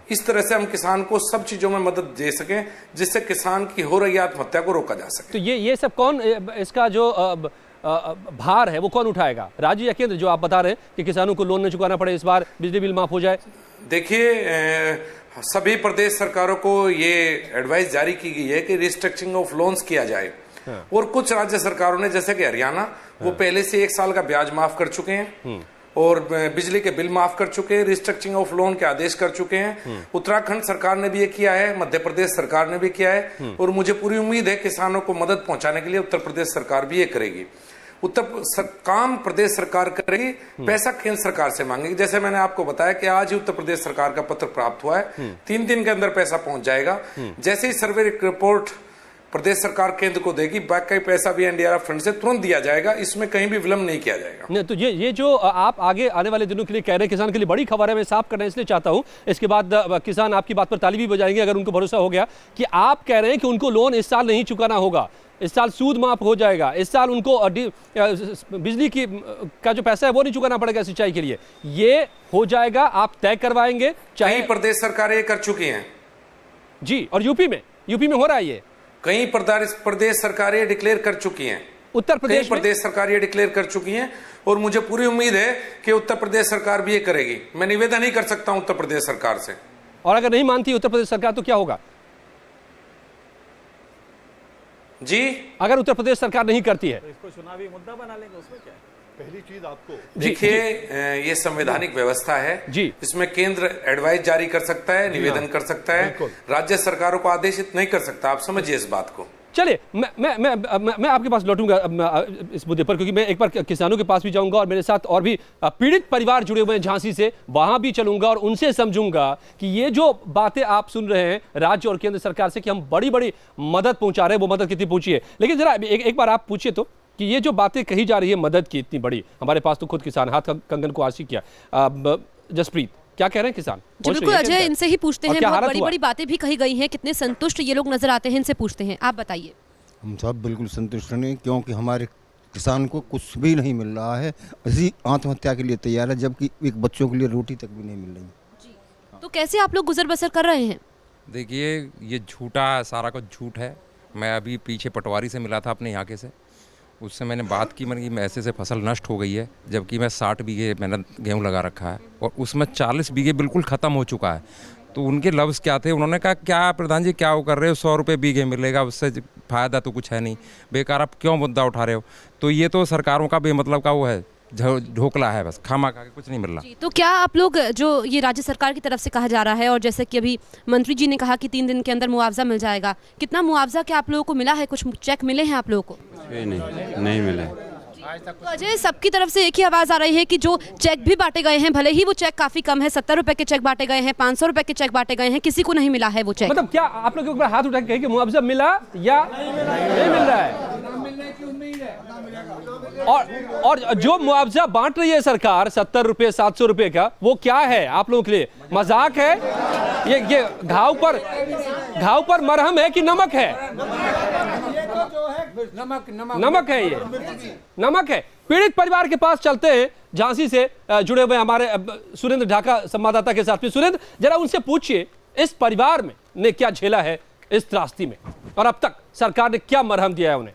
इस तरह से हम किसान को सब चीजों में मदद दे सकें, जिससे किसान की हो रही आत्महत्या को रोका जा सके। तो ये सब कौन, इसका जो भार है वो कौन उठाएगा, राज्य या केंद्र? जो आप बता रहे हैं कि किसानों को लोन न चुकाना पड़े, इस बार बिजली बिल माफ हो जाए। देखिए, सभी प्रदेश सरकारों को ये एडवाइस जारी की गई है कि रिस्ट्रक्चरिंग ऑफ लोन्स किया जाए। और कुछ राज्य सरकारों ने, जैसे कि हरियाणा, वो पहले से 1 साल का ब्याज माफ कर चुके हैं और बिजली के बिल माफ कर चुके हैं, रिस्ट्रक्चरिंग ऑफ लोन के आदेश कर चुके हैं। उत्तराखंड सरकार ने भी ये किया है, मध्य प्रदेश सरकार ने भी किया है, और मुझे पूरी उम्मीद है किसानों को मदद पहुंचाने के लिए उत्तर प्रदेश सरकार भी ये करेगी। काम प्रदेश सरकार करेगी, पैसा केंद्र सरकार से मांगेगी। जैसे मैंने आपको बताया कि आज ही उत्तर प्रदेश सरकार का पत्र प्राप्त हुआ है, 3 दिन के अंदर पैसा पहुंच जाएगा। जैसे ही सर्वे रिपोर्ट प्रदेश सरकार केंद्र को देगी, बाकी पैसा भी NDRF फंड से तुरंत दिया जाएगा। इसमें कहीं भी विलंब नहीं किया जाएगा। नहीं, तो ये जो आप आगे आने वाले दिनों के लिए कह रहे हैं, किसान के लिए बड़ी खबर है। मैं साफ करना इसलिए चाहता हूं, इसके बाद किसान आपकी बात पर ताली भी बजाएंगे अगर उनको भरोसा हो गया कि आप कह रहे हैं कि उनको लोन इस साल नहीं चुकाना होगा, इस साल सूद माफ हो जाएगा, इस साल उनको बिजली की का जो पैसा है वो नहीं चुकाना पड़ेगा सिंचाई के लिए। ये हो जाएगा, आप तय करवाएंगे। चाहे प्रदेश सरकारें ये कर चुकी हैं जी, और यूपी में हो रहा है ये। कई प्रदेश सरकारें डिक्लेयर कर चुकी हैं, उत्तर प्रदेश प्रदेश सरकार ये डिक्लेयर कर चुकी हैं, और मुझे पूरी उम्मीद है कि उत्तर प्रदेश सरकार भी ये करेगी। मैं निवेदन ही कर सकता हूं उत्तर प्रदेश सरकार से। और अगर नहीं मानती उत्तर प्रदेश सरकार तो क्या होगा जी? अगर उत्तर प्रदेश सरकार नहीं करती है तो इसको चुनावी मुद्दा बना लेंगे, उसमें क्या है? पहली चीज आपको देखिए, ये संवैधानिक व्यवस्था है जी। इसमें केंद्र एडवाइस जारी कर सकता है, निवेदन कर सकता है, राज्य सरकारों को आदेशित नहीं कर सकता। आप समझिए इस बात को। चलिए, मैं आपके पास लौटूंगा इस मुद्दे पर, क्योंकि मैं एक बार किसानों के पास भी जाऊंगा और मेरे साथ और भी पीड़ित परिवार जुड़े हुए हैं झांसी से, वहां भी चलूंगा और उनसे समझूंगा कि ये जो बातें आप सुन रहे हैं राज्य और केंद्र सरकार से कि हम बड़ी बड़ी मदद पहुंचा रहे हैं, वो मदद कितनी पहुंची है। लेकिन जरा एक बार आप पूछिए तो कि ये जो बातें कही जा रही है मदद की इतनी बड़ी, हमारे पास तो खुद किसान हाथ कंगन को आशी किया। जसप्रीत, क्या कह रहे हैं किसान? जी बिल्कुल अजय, इनसे ही पूछते हैं। बहुत बड़ी बड़ी बातें भी कही गई हैं, कितने संतुष्ट ये लोग नजर आते हैं, इनसे पूछते हैं। आप बताइए। हम सब बिल्कुल संतुष्ट नहीं, क्योंकि हमारे किसान को कुछ भी नहीं मिल रहा है। इसी आत्महत्या के लिए तैयार है, जबकि एक बच्चों के लिए रोटी तक भी नहीं मिल रही। जी, तो कैसे आप लोग गुजर बसर कर रहे हैं? देखिए ये झूठा सारा कुछ झूठ है। मैं अभी पीछे पटवारी से मिला था अपने यहाँ से, उससे मैंने बात की, मैंने कि ऐसे से फसल नष्ट हो गई है, जबकि मैं 60 बीघे मैंने गेहूँ लगा रखा है और उसमें 40 बीघे बिल्कुल ख़त्म हो चुका है। तो उनके लफ्ज़ क्या थे, उन्होंने कहा क्या प्रधान जी क्या वो कर रहे हो, 100 रुपये बीघे मिलेगा, उससे फ़ायदा तो कुछ है नहीं, बेकार आप क्यों मुद्दा उठा रहे हो। तो ये तो सरकारों का बेमतलब का वो है, ढोकला है, बस खामा खा के कुछ नहीं मिल रहा। तो क्या आप लोग जो ये राज्य सरकार की तरफ से कहा जा रहा है और जैसे कि अभी मंत्री जी ने कहा कि 3 दिन के अंदर मुआवजा मिल जाएगा, कितना मुआवजा क्या आप लोगों को मिला है? कुछ चेक मिले हैं आप लोगों को? नहीं मिले। तो अजय, सबकी तरफ से एक ही आवाज आ रही है कि जो चेक भी बांटे गए हैं, भले ही वो चेक काफी कम है, 70 रुपए के चेक बांटे गए हैं, 500 रुपए के चेक बांटे गए हैं, किसी को नहीं मिला है वो चेक। मतलब क्या आप लोग एक बार हाथ उठा के कहें कि मुआवजा मिला या नहीं मिल रहा है? और जो मुआवजा बांट रही है सरकार 70 रुपए 700 रुपए का, वो क्या है आप लोगों के लिए? मजाक है? ये घाव पर मरहम है कि नमक है? नमक है, ये नमक है। पीड़ित परिवार के पास चलते हैं, झांसी से जुड़े हुए हमारे सुरेंद्र ढाका संवाददाता के साथ में। सुरेंद्र, जरा उनसे पूछिए इस परिवार ने क्या झेला है इस त्रासदी में, और अब तक सरकार ने क्या मरहम दिया है उन्हें?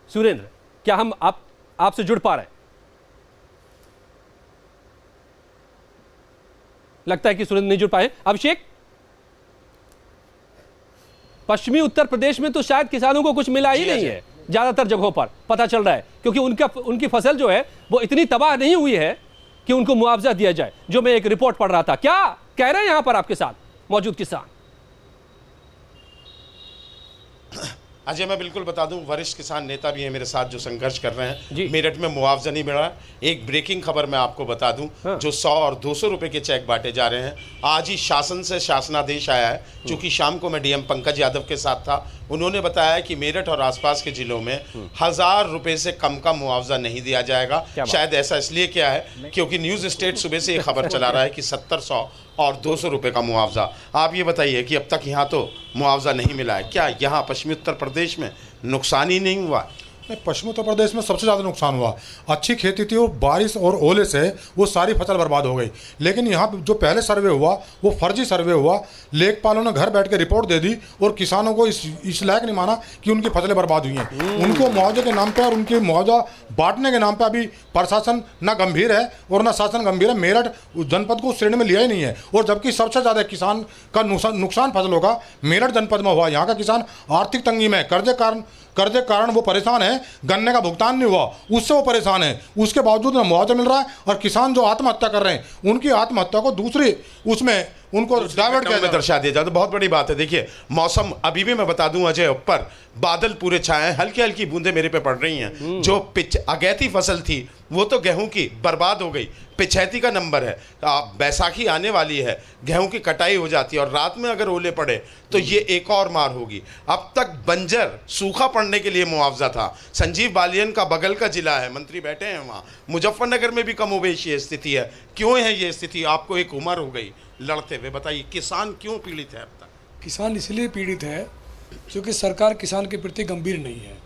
सुरेंद्र, क्या हम आपसे जुड़ पा रहे हैं? लगता है कि सुरेंद्र नहीं जुड़ पाए। अभिषेक, पश्चिमी उत्तर प्रदेश में तो शायद किसानों को कुछ मिला ही नहीं है, ज्यादातर जगहों पर पता चल रहा है, क्योंकि उनकी फसल जो है वो इतनी तबाह नहीं हुई है कि उनको मुआवजा दिया जाए, जो मैं एक रिपोर्ट पढ़ रहा था। क्या कह रहे हैं यहां पर आपके साथ मौजूद किसान? अजय, मैं बिल्कुल बता दूं, वरिष्ठ किसान नेता भी हैं मेरे साथ जो संघर्ष कर रहे हैं। मेरठ में मुआवजा नहीं मिल रहा। एक ब्रेकिंग खबर मैं आपको बता दूं, जो 100 और 200 रुपए के चेक बांटे जा रहे हैं, आज ही शासन से शासनादेश आया है। चूंकि शाम को मैं डीएम पंकज यादव के साथ था, उन्होंने बताया कि मेरठ और आसपास के जिलों में 1000 रुपए से कम का मुआवजा नहीं दिया जाएगा। शायद ऐसा इसलिए क्या है क्योंकि न्यूज स्टेट सुबह से ये खबर चला रहा है कि 70, 100 और 200 रुपए का मुआवजा। आप ये बताइए कि अब तक यहाँ तो मुआवजा नहीं मिला है, क्या यहाँ पश्चिमी उत्तर प्रदेश में नुकसान ही नहीं हुआ? पश्चिमी उत्तर प्रदेश में सबसे ज़्यादा नुकसान हुआ। अच्छी खेती थी, वो बारिश और ओले से वो सारी फसल बर्बाद हो गई। लेकिन यहाँ जो पहले सर्वे हुआ वो फर्जी सर्वे हुआ। लेखपालों ने घर बैठ के रिपोर्ट दे दी और किसानों को इस लायक नहीं माना कि उनकी फसलें बर्बाद हुई हैं। उनको मुआवजे के नाम पर और उनके मुआवजा बांटने के नाम पर अभी प्रशासन न गंभीर है और न शासन गंभीर है। मेरठ जनपद को श्रेणी में लिया ही नहीं है, और जबकि सबसे ज़्यादा किसान का नुकसान फसलों का मेरठ जनपद में हुआ। यहाँ का किसान आर्थिक तंगी में, कर्जे कारण वो परेशान है। गन्ने का भुगतान नहीं हुआ, उससे वो परेशान है। उसके बावजूद मुआवजा मिल रहा है, और किसान जो आत्महत्या कर रहे हैं उनकी आत्महत्या को दूसरी उसमें उनको डाइवर्ट किया दर्शा दिया जाए तो बहुत बड़ी बात है। देखिए, मौसम अभी भी मैं बता दूं अजय, ऊपर बादल पूरे छाए हैं, हल्की हल्की बूंदें मेरे पे पड़ रही हैं। जो अगैती फसल थी वो तो गेहूं की बर्बाद हो गई, पिछैती का नंबर है। बैसाखी आने वाली है, गेहूं की कटाई हो जाती है, और रात में अगर ओले पड़े तो ये एक और मार होगी। अब तक बंजर सूखा पड़ने के लिए मुआवजा था। संजीव बालियन का बगल का जिला है, मंत्री बैठे हैं वहाँ। मुजफ्फरनगर में भी कमोबेश ये स्थिति है। क्यों है ये स्थिति? आपको एक उम्र हो गई लड़ते हुए, बताइए किसान क्यों पीड़ित है अब तक? किसान इसलिए पीड़ित है क्योंकि सरकार किसान के प्रति गंभीर नहीं है,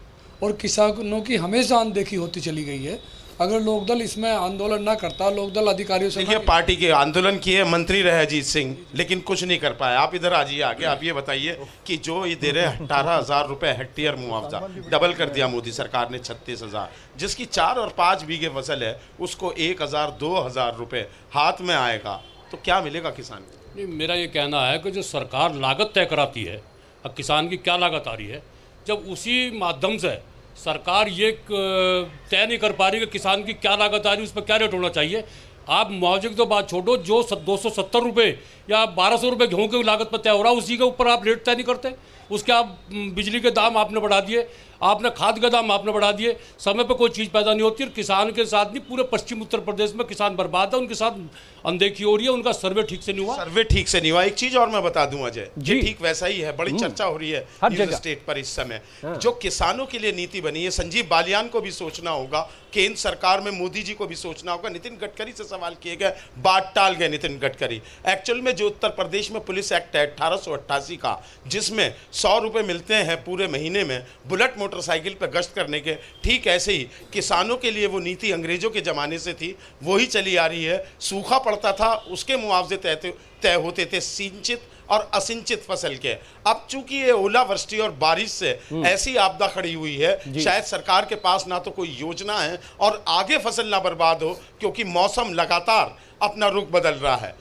और किसानों की हमेशा अनदेखी होती चली गई है। अगर लोकदल इसमें आंदोलन ना करता, लोकदल अधिकारियों से देखिए, पार्टी के आंदोलन किए, मंत्री रहे अजीत सिंह, लेकिन कुछ नहीं कर पाए। आप इधर आ जाइए आगे, आप ये बताइए कि जो ये दे रहे हैं 18,000 रुपये हेक्टेयर मुआवजा, डबल कर दिया मोदी सरकार ने 36,000, जिसकी 4 और 5 बीघे फसल है उसको 1,000 2,000 रुपये हाथ में आएगा, तो क्या मिलेगा किसान को? नहीं, मेरा ये कहना है कि जो सरकार लागत तय कराती है, अब किसान की क्या लागत आ रही है, जब उसी माध्यम से सरकार ये तय नहीं कर पा रही कि किसान की क्या लागत आ रही है, उस पर क्या रेट होना चाहिए। आप मुआवजे की तो बात छोड़ो, जो 270 रुपये या 1200 रुपये गेहूँ की लागत पर तय हो रहा है, उसी के ऊपर आप रेट तय नहीं करते। उसके आप बिजली के दाम आपने बढ़ा दिए। आपने खाद के दाम आपने बढ़ा दिए, समय पर कोई चीज़ पैदा नहीं होती, और किसान के साथ नहीं पूरे पश्चिम उत्तर प्रदेश में किसान बर्बाद है, उनके साथ अनदेखी हो रही है, उनका सर्वे ठीक से नहीं हुआ। सर्वे ठीक से नहीं हुआ। एक चीज और मैं बता दूं अजय, ये ठीक वैसा ही है, बड़ी चर्चा हो रही है न्यूज़ स्टेट पर इस समय। जो किसानों के लिए नीति बनी है, संजीव बालियान को भी सोचना होगा, केंद्र सरकार में मोदी जी को भी सोचना होगा। नितिन गडकरी से सवाल किए गए, बात टाल गए नितिन गडकरी। एक्चुअल में जो उत्तर प्रदेश में पुलिस एक्ट है 1888 का, जिसमें 100 रुपए मिलते हैं पूरे महीने में बुलेट मोटरसाइकिल पर गश्त करने के, ठीक ऐसे ही किसानों के लिए वो नीति अंग्रेजों के जमाने से थी, वही चली आ रही है। सूखा पड़ता था, उसके मुआवजे तय होते थे सिंचित और असिंचित फसल के। अब चूंकि ये ओलावृष्टि और बारिश से ऐसी आपदा खड़ी हुई है, शायद सरकार के पास ना तो कोई योजना है और आगे फसल ना बर्बाद हो, क्योंकि मौसम लगातार अपना रुख बदल रहा है।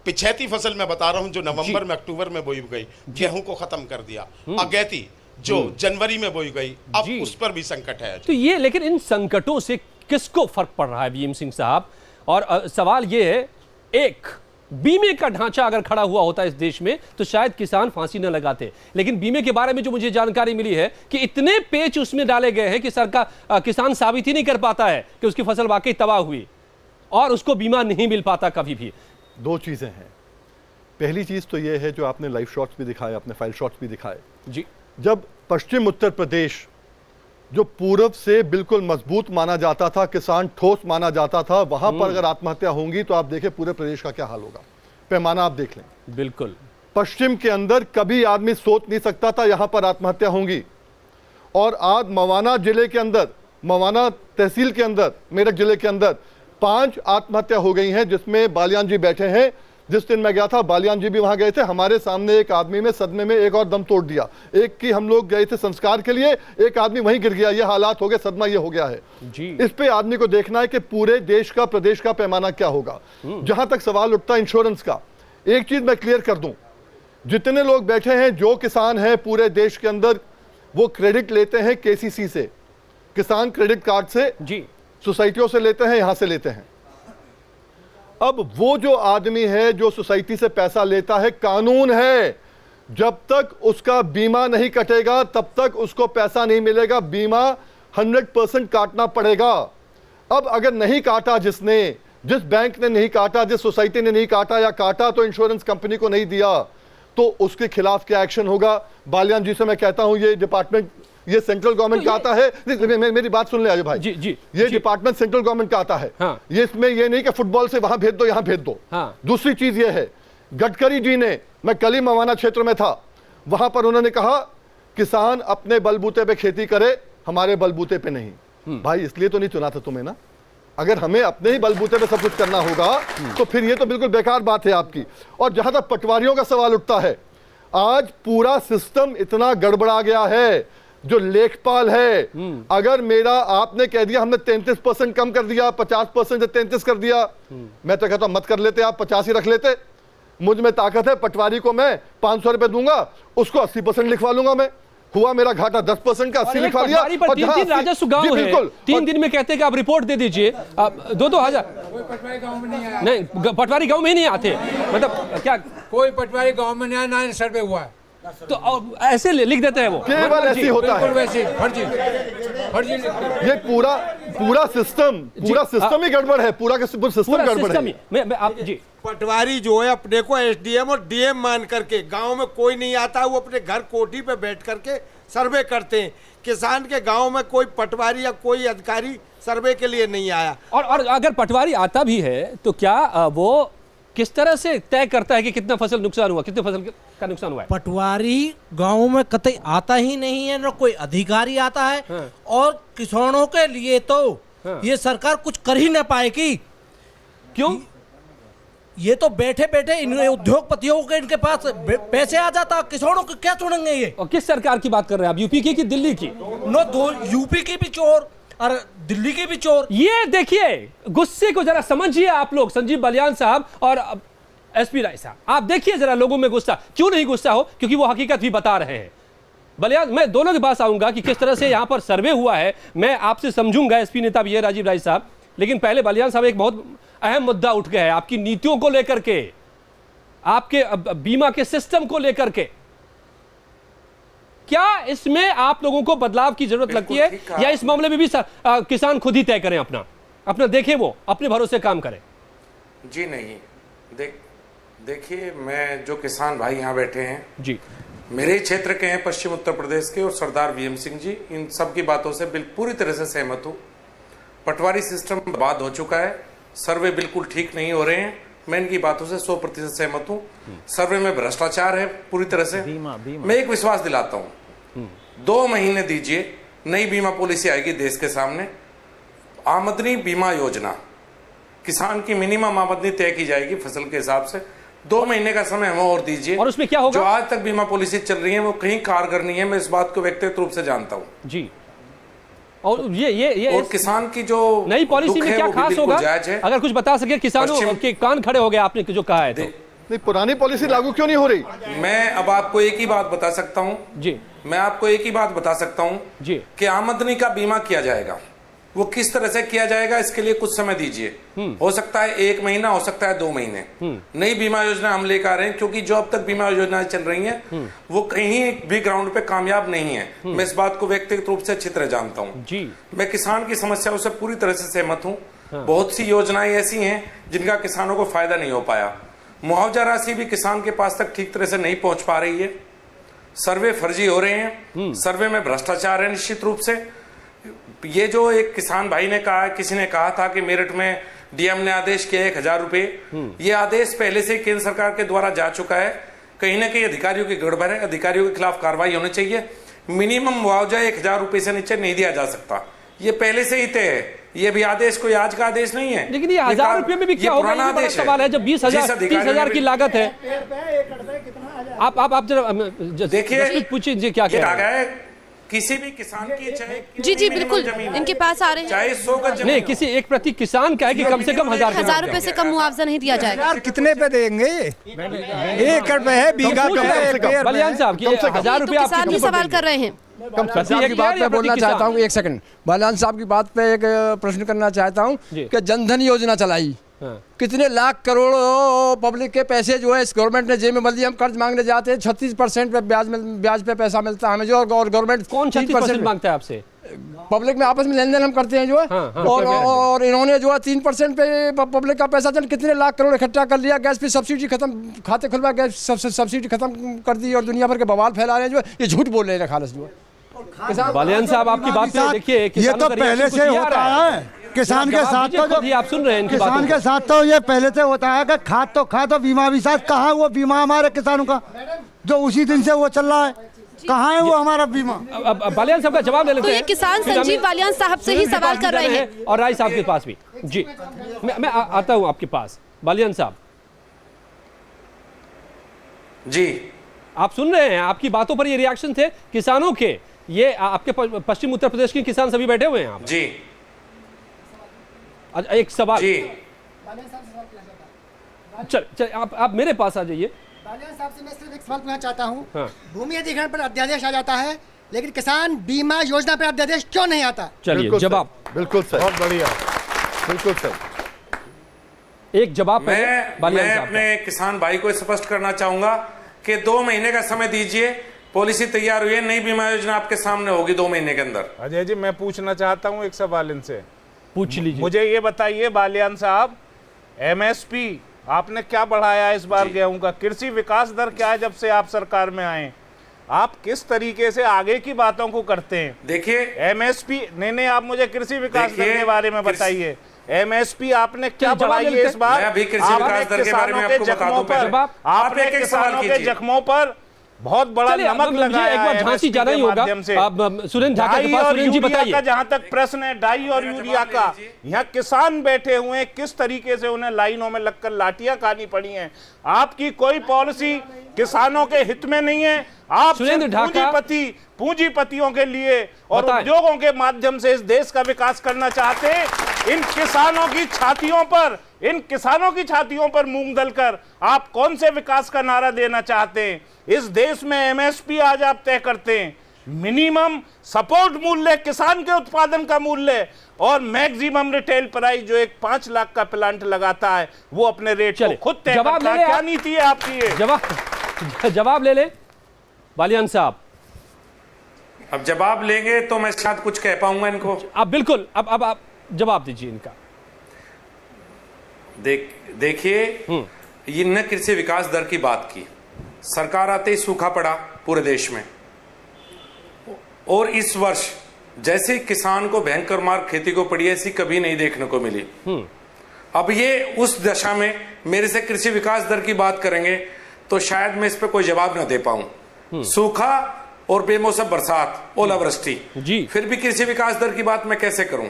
पिछैती फसल मैं बता रहा हूं जो नवंबर में अक्टूबर में बोई गई, गेहूं को खत्म कर दिया। अगैती जो जनवरी में बोई गई, अब उस पर भी संकट है। तो ये, लेकिन इन संकटों से किसको फर्क पड़ रहा है भीम सिंह साहब? और सवाल ये है, एक बीमे का ढांचा अगर खड़ा हुआ होता इस देश में तो शायद किसान फांसी न लगाते, लेकिन बीमे के बारे में जो मुझे जानकारी मिली है कि इतने पेच उसमें डाले गए हैं कि सरकार किसान साबित ही नहीं कर पाता है कि उसकी फसल वाकई तबाह हुई और उसको बीमा नहीं मिल पाता कभी भी। दो चीजें हैं। पहली चीज तो यह है जो आपने लाइव शॉट्स भी दिखाए, आपने फाइल शॉट्स भी दिखाए जी, जब पश्चिम उत्तर प्रदेश जो पूर्व से बिल्कुल मजबूत माना जाता था, किसान ठोस माना जाता था, वहां पर अगर आत्महत्या होंगी तो आप देखें पूरे प्रदेश का क्या हाल होगा। पैमाना आप देख लें। बिल्कुल पश्चिम के अंदर कभी आदमी सोच नहीं सकता था यहां पर आत्महत्या होंगी, और आज मवाना जिले के अंदर, मवाना तहसील के अंदर, मेरठ जिले के अंदर 5 आत्महत्या हो गई हैं, जिसमें बालियान जी बैठे हैं। जिस दिन मैं गया था, बालियान जी भी वहां गए थे। हमारे सामने एक आदमी में सदमे में एक और दम तोड़ दिया। एक की हम लोग गए थे संस्कार के लिए, एक आदमी वहीं गिर गया। ये हालात हो गए, सदमा ये हो गया है जी। इस पे आदमी को देखना है कि पूरे देश का, प्रदेश का पैमाना क्या होगा। जहां तक सवाल उठता है इंश्योरेंस का, एक चीज मैं क्लियर कर दूं, जितने लोग बैठे हैं, जो किसान हैं पूरे देश के अंदर, वो क्रेडिट लेते हैं केसीसी से, किसान क्रेडिट कार्ड से जी, सोसाइटियों से लेते हैं, यहां से लेते हैं। अब वो जो आदमी है जो सोसाइटी से पैसा लेता है, कानून है जब तक उसका बीमा नहीं कटेगा तब तक उसको पैसा नहीं मिलेगा। बीमा 100% काटना पड़ेगा। अब अगर नहीं काटा जिसने, जिस बैंक ने नहीं काटा, जिस सोसाइटी ने नहीं काटा, या काटा तो इंश्योरेंस कंपनी को नहीं दिया, तो उसके खिलाफ क्या एक्शन होगा। बालियान जी से मैं कहता हूं, ये डिपार्टमेंट, ये सेंट्रल गवर्नमेंट का आता है। मेरी बात सुन ले अजय भाई जी, जी, ये डिपार्टमेंट सेंट्रल गवर्नमेंट का आता है। हाँ। ये इसमें ये नहीं कि फुटबॉल से वहां भेज दो, यहां भेज दो। हाँ। दूसरी चीज ये है, गडकरी जी ने, मैं कल ही मवाना क्षेत्र में था, वहां पर उन्होंने कहा किसान अपने बलबूते पे खेती करे, हमारे बलबूते पे नहीं। भाई इसलिए तो नहीं चुना था तुम्हें ना। अगर हमें अपने ही बलबूते पे सब कुछ करना होगा तो फिर ये तो बिल्कुल बेकार बात है आपकी। और जहां तक पटवारियों का सवाल उठता है, आज पूरा सिस्टम इतना गड़बड़ा गया है। जो लेखपाल है, अगर मेरा आपने कह दिया हमने 33% कम कर दिया, 50% से 33 कर दिया, मैं तो कहता हूं मत कर लेते, आप 50 ही रख लेते। मुझ में ताकत है, पटवारी को मैं 500 रुपए दूंगा, उसको 80% लिखवा लूंगा। मैं हुआ मेरा घाटा 10% का, 80 लिखवा लिया। पर 3 दिन राजस्व गांव है, 3 दिन में कहते हैं कि आप रिपोर्ट दे दीजिए, 2-2 हजार। नहीं, पटवारी गांव में ही नहीं आते, मतलब क्या कोई पटवारी गांव में नहीं आया, ना सर्वे हुआ है, तो ऐसे लिख देते हैं वो, केवल ऐसे होता है। वैसे फर्जी ये पूरा सिस्टम ही गड़बड़ है। पूरा का पूरा सिस्टम गड़बड़ है। आप जी, पटवारी जो है अपने को एसडीएम और डीएम मान करके, गांव में कोई नहीं आता, वो अपने घर कोठी पे बैठ करके सर्वे करते हैं। किसान के गांव में कोई पटवारी या कोई अधिकारी सर्वे के लिए नहीं आया। और अगर पटवारी आता भी है तो क्या वो किस तरह से तय करता है कि कितना फसल नुकसान हुआ, कितने फसल का नुकसान हुआ है? पटवारी गांव में कतई आता ही नहीं है, न कोई अधिकारी आता है। हाँ। और किसानों के लिए तो हाँ। ये सरकार कुछ कर ही ना पाएगी। क्यों? ये तो बैठे बैठे इन उद्योगपतियों के इनके पास पैसे आ जाता, किसानों को क्या छोड़ेंगे ये? और किस सरकार की बात कर रहे हैं आप, यूपी की कि दिल्ली की? नो, दो यूपी की भी चोर और दिल्ली की भी चोर। ये देखिए, गुस्से को जरा समझिए आप लोग, संजीव बालियान साहब और एसपी राय साहब, आप देखिए जरा लोगों में गुस्सा। क्यों नहीं गुस्सा हो? क्योंकि वो हकीकत भी बता रहे हैं। बालियान, मैं दोनों के पास आऊंगा कि किस तरह से यहां पर सर्वे हुआ है, मैं आपसे समझूंगा। एसपी नेता भी है राजीव राय साहब, लेकिन पहले बालियान साहब एक बहुत अहम मुद्दा उठ गया है आपकी नीतियों को लेकर के, आपके बीमा के सिस्टम को लेकर के। क्या इसमें आप लोगों को बदलाव की जरूरत लगती है, या इस मामले में भी किसान खुद ही तय करें, अपना देखें, वो अपने भरोसे काम करें? जी नहीं, देखिए, मैं जो किसान भाई यहाँ बैठे हैं जी, मेरे क्षेत्र के हैं, पश्चिम उत्तर प्रदेश के, और सरदार वीएम सिंह जी, इन सब की बातों से पूरी तरह से सहमत हूँ। पटवारी सिस्टम बर्बाद हो चुका है, सर्वे बिल्कुल ठीक नहीं हो रहे हैं, मैं इनकी बातों से 100% सहमत हूँ। सर्वे में भ्रष्टाचार है पूरी तरह से। मैं एक विश्वास दिलाता हूँ, 2 महीने दीजिए, नई बीमा पॉलिसी आएगी देश के सामने, आमदनी बीमा योजना, किसान की मिनिमम आमदनी तय की जाएगी फसल के हिसाब से। 2 महीने का समय हमें और दीजिए। और उसमें क्या होगा? जो आज तक बीमा पॉलिसी चल रही है वो कहीं कारगर नहीं है, मैं इस बात को व्यक्तिगत रूप से जानता हूँ जी। और ये और किसान की जो नई पॉलिसी में क्या खास होगा, अगर कुछ बता सके? किसानों के कान खड़े हो गए आपने जो कहा है। तो नहीं, पुरानी पॉलिसी लागू क्यों नहीं हो रही? मैं अब आपको एक ही बात बता सकता हूँ जी, मैं आपको एक ही बात बता सकता हूँ जी, कि आमदनी का बीमा किया जाएगा। वो किस तरह से किया जाएगा, इसके लिए कुछ समय दीजिए। हो सकता है 1 महीना, हो सकता है 2 महीने। नई बीमा योजना हम लेकर आ रहे हैं, क्योंकि जो अब तक बीमा योजनाएं चल रही हैं वो कहीं भी ग्राउंड पे कामयाब नहीं है। मैं इस बात को व्यक्तिगत रूप से अच्छी तरह जानता हूँ जी। मैं किसान की समस्याओं से पूरी तरह से सहमत हूँ। बहुत सी योजनाएं ऐसी हैं जिनका किसानों को फायदा नहीं हो पाया। मुआवजा राशि भी किसान के पास तक ठीक तरह से नहीं पहुंच पा रही है। सर्वे फर्जी हो रहे हैं, सर्वे में भ्रष्टाचार है निश्चित रूप से। ये जो एक किसान भाई ने कहा, किसी ने कहा था कि मेरठ में डीएम ने आदेश किया 1000 रुपए, ये आदेश पहले से केंद्र सरकार के द्वारा जा चुका है। कहीं ना कहीं अधिकारियों की गड़बड़ है, अधिकारियों के खिलाफ कार्रवाई होनी चाहिए। मिनिमम मुआवजा 1000 रुपए से नीचे नहीं दिया जा सकता, ये पहले से ही तय है। ये भी आदेश कोई आज का आदेश नहीं है। लेकिन ये 1000 रुपए में भी क्या होगा, ये बड़ा सवाल है। जब 20,000 30,000 की लागत है। आप जरा देखिए, पूछिए जी क्या कह रहे हैं। किसी भी किसान की चाहे जी बिल्कुल इनके पास आ रहे हैं, चाहे 100 गज नहीं, किसी एक प्रति किसान का है कि कम से कम 1000 रुपए से कम मुआवजा नहीं दिया जाएगा। यार कितने पे देंगे? 1 एकड़ पे है, बीघा पे है। बलियान साहब की 1000 रुपए आप किसान ही सवाल कर रहे हैं। की बात पे बोलना चाहता हूँ, 1 सेकंड। बलियान साहब की बात पे एक प्रश्न करना चाहता हूँ कि जनधन योजना चलाई, कितने लाख करोड़ पब्लिक के पैसे जो है इस गवर्नमेंट ने जेब में बल दिए। हम कर्ज मांगने जाते हैं, 36% पे ब्याज पे पैसा मिलता है हमें जो, और गवर्नमेंट कौन 36% मांगता है आपसे? पब्लिक में आपस में लेन देन हम करते हैं जो है। और इन्होंने जो है 3% पे पब्लिक का पैसा कितने लाख करोड़ इकट्ठा कर लिया। गैस पे सब्सिडी खत्म, खाते खुलवा गैस सब्सिडी खत्म कर दी और दुनिया भर के बवाल फैला रहे हैं जो है। ये झूठ बोल रहे हैं खालस जो है। बलियान साहब आपकी बात पे देखिए, ये तो पहले से होता है किसान के साथ, तो जो आप सुन रहे हैं किसान के साथ तो ये पहले से होता है कि खाद तो बीमा भी साथ। कहाँ वो बीमा हमारे किसानों का जो उसी दिन से वो चल रहा है, कहाँ है वो हमारा बीमा? बालियान साहब का जवाब ले लेते हैं। तो ये किसान संजीव बालियान साहब से ही सवाल कर रहे हैं और राय साहब के पास भी जी। मैं आता हूँ आपके पास। बालियान साहब जी, आप सुन रहे हैं, आपकी बातों पर ये रिएक्शन थे किसानों के। ये आपके पश्चिम उत्तर प्रदेश के किसान सभी बैठे हुए हैं आप जी। एक सवाल जी, चल आप मेरे पास आ जाइए। बालियान साहब से मैं सिर्फ एक सवाल पूछना चाहता हूँ। भूमि अधिग्रहण पर अध्यादेश आ जाता है, लेकिन किसान बीमा योजना पर अध्यादेश क्यों नहीं आता? चलिए जवाब। बिल्कुल सही, बहुत बढ़िया, बिल्कुल सही। एक जवाब मैं अपने किसान भाई को स्पष्ट करना चाहूंगा कि 2 महीने का समय दीजिए, पॉलिसी तैयार हुई है, नई बीमा योजना आपके सामने होगी 2 महीने के अंदर। अजय जी, मैं पूछना चाहता हूँ एक सवाल इनसे। पूछ लीजिए। मुझे ये बताइए बालियान साहब, एमएसपी आपने क्या बढ़ाया इस बार गेहूं का? कृषि विकास दर क्या है जब से आप सरकार में आए? आप किस तरीके से आगे की बातों को करते हैं? देखिए एमएसपी नहीं, आप मुझे कृषि विकास दर के बारे में बताइए। एमएसपी आपने क्या बढ़ाई है इस बार? अभी कृषि विकास दर के बारे में आपको बता दूं। आपने किसानों के जख्मों पर बहुत बड़ा नमक लगाया है। एक बार झांसी जाना ही होगा। सुरेंद्र ढाका के पास, सुरेंद्र जी बताइए। जहां तक प्रश्न है डाई और यूरिया का, यहाँ किसान बैठे हुए हैं, किस तरीके से उन्हें लाइनों में लगकर लाठियां खानी पड़ी हैं। आपकी कोई पॉलिसी किसानों के हित में नहीं है। आप पूंजीपतियों के लिए और उद्योगों के माध्यम से इस देश का विकास करना चाहते हैं। इन किसानों की छातियों पर मूंग दलकर आप कौन से विकास का नारा देना चाहते हैं? इस देश में एमएसपी आज आप तय करते हैं, मिनिमम सपोर्ट मूल्य, किसान के उत्पादन का मूल्य, और मैक्सिमम रिटेल प्राइस जो एक 5 लाख का प्लांट लगाता है वो अपने रेट को खुद तय करता है। क्या नीति है आपकी? जवाब ले ले बालियान साहब। अब जवाब लेंगे तो मैं शायद कुछ कह पाऊंगा इनको। आप बिल्कुल, अब आप जवाब दीजिए इनका। देखिए, इनने कृषि विकास दर की बात की, सरकार आते ही सूखा पड़ा पूरे देश में, और इस वर्ष जैसे किसान को भयंकर मार खेती को पड़ी ऐसी कभी नहीं देखने को मिली। अब ये उस दशा में मेरे से कृषि विकास दर की बात करेंगे तो शायद मैं इस पर कोई जवाब न दे पाऊं। सूखा और बेमौसम बरसात, ओलावृष्टि, फिर भी कृषि विकास दर की बात मैं कैसे करूं?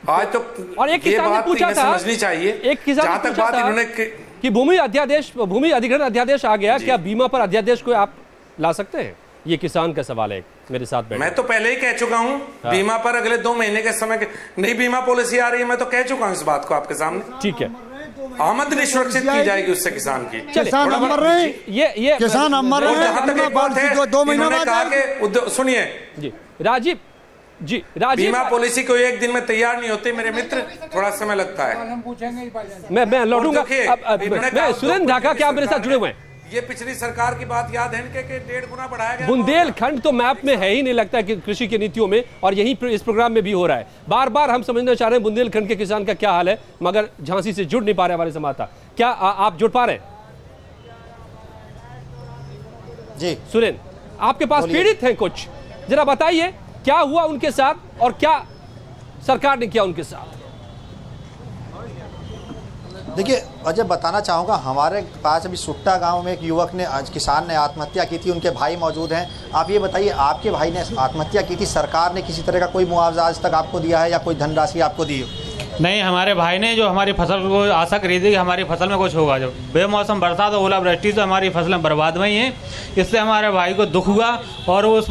आज तो और एक किसान ने पूछा था, समझनी चाहिए, एक किसान जहां तक बात इन्होंने कि भूमि अधिग्रहण अध्यादेश आ गया, क्या बीमा पर अध्यादेश को आप ला सकते हैं? ये किसान का सवाल है मेरे साथ बैठे। मैं तो पहले ही कह चुका हूं, बीमा पर अगले 2 महीने के समय के नई बीमा पॉलिसी आ रही है, मैं तो कह चुका हूं इस बात को आपके सामने। ठीक है, आमदनी सुरक्षित की जाएगी उससे किसान की। किसान मर रहे हैं, ये किसान मर रहे हैं। जहां तक एक बात है, 2 महीने इन्होंने कहा कि सुनिए जी राजीव, बीमा पॉलिसी कोई एक दिन में तैयार नहीं होती मेरे मित्र, थोड़ा समय लगता है। मैं लौटूंगा। मैं सुरेंद्र ढाका, क्या आप मेरे साथ जुड़े हुए हैं? ये पिछली सरकार की बात याद है इनके कि 1.5 गुना बढ़ाया गया। बुंदेलखंड तो मैप में है ही नहीं लगता है कि कृषि की नीतियों में, और यही इस प्रोग्राम में भी हो रहा है। बार बार हम समझना चाह रहे हैं बुंदेलखंड के किसान का क्या हाल है, मगर झांसी से जुड़ नहीं पा रहे हमारे संवाददाता। क्या आप जुड़ पा रहे हैं? जी सुरेंद्र, आपके पास पीड़ित हैं कुछ, जरा बताइए क्या हुआ उनके साथ और क्या सरकार ने किया उनके साथ? देखिए अजय, बताना चाहूँगा, हमारे पास अभी सुट्टा गांव में एक युवक ने, आज किसान ने आत्महत्या की थी, उनके भाई मौजूद हैं। आप ये बताइए, आपके भाई ने आत्महत्या की थी, सरकार ने किसी तरह का कोई मुआवजा आज तक आपको दिया है या कोई धनराशि आपको दी हो? नहीं, हमारे भाई ने जो हमारी फसल को आशा करी थी कि हमारी फसल में कुछ होगा, जो बेमौसम बरसात और ओलावृष्टि से हमारी फसलें बर्बाद हुई हैं, इससे हमारे भाई को दुख हुआ और उस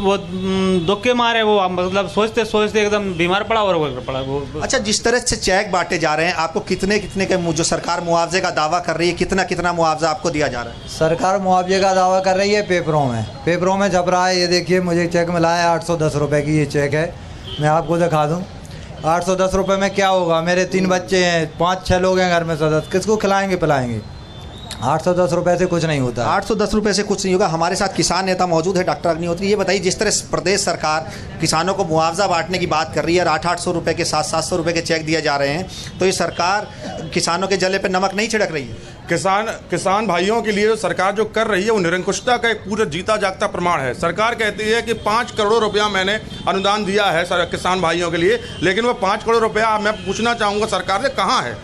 दुख के मारे वो मतलब सोचते सोचते एकदम बीमार पड़ा और वो पड़ा वो। अच्छा, जिस तरह से चेक बांटे जा रहे हैं, आपको कितने कितने के जो सरकार मुआवजे का दावा कर रही है, कितना कितना मुआवजा आपको दिया जा रहा है? सरकार मुआवजे का दावा कर रही है, पेपरों में छप रहा है। ये देखिए, मुझे चेक मिला है 810 रुपये की, ये चेक है, मैं आपको दिखा दूँ। 810 रुपये में क्या होगा? मेरे 3 बच्चे हैं, 5-6 लोग हैं घर में सदस्य, किसको खिलाएंगे पिलाएंगे? 810 रुपये से कुछ नहीं होता। 810 रुपये से कुछ नहीं होगा। हमारे साथ किसान नेता मौजूद है, डॉक्टर अग्निहोत्री। ये बताइए, जिस तरह प्रदेश सरकार किसानों को मुआवजा बांटने की बात कर रही है और 800 रुपये के 700 रुपये के चेक दिए जा रहे हैं, तो ये सरकार किसानों के जले पे नमक नहीं छिड़क रही है? किसान भाइयों के लिए सरकार जो कर रही है वो निरंकुशता का एक पूरा जीता जागता प्रमाण है। सरकार कहती है कि 5 करोड़ रुपया मैंने अनुदान दिया है किसान भाइयों के लिए, लेकिन वो 5 करोड़ रुपया मैं पूछना चाहूँगा सरकार से कहाँ है?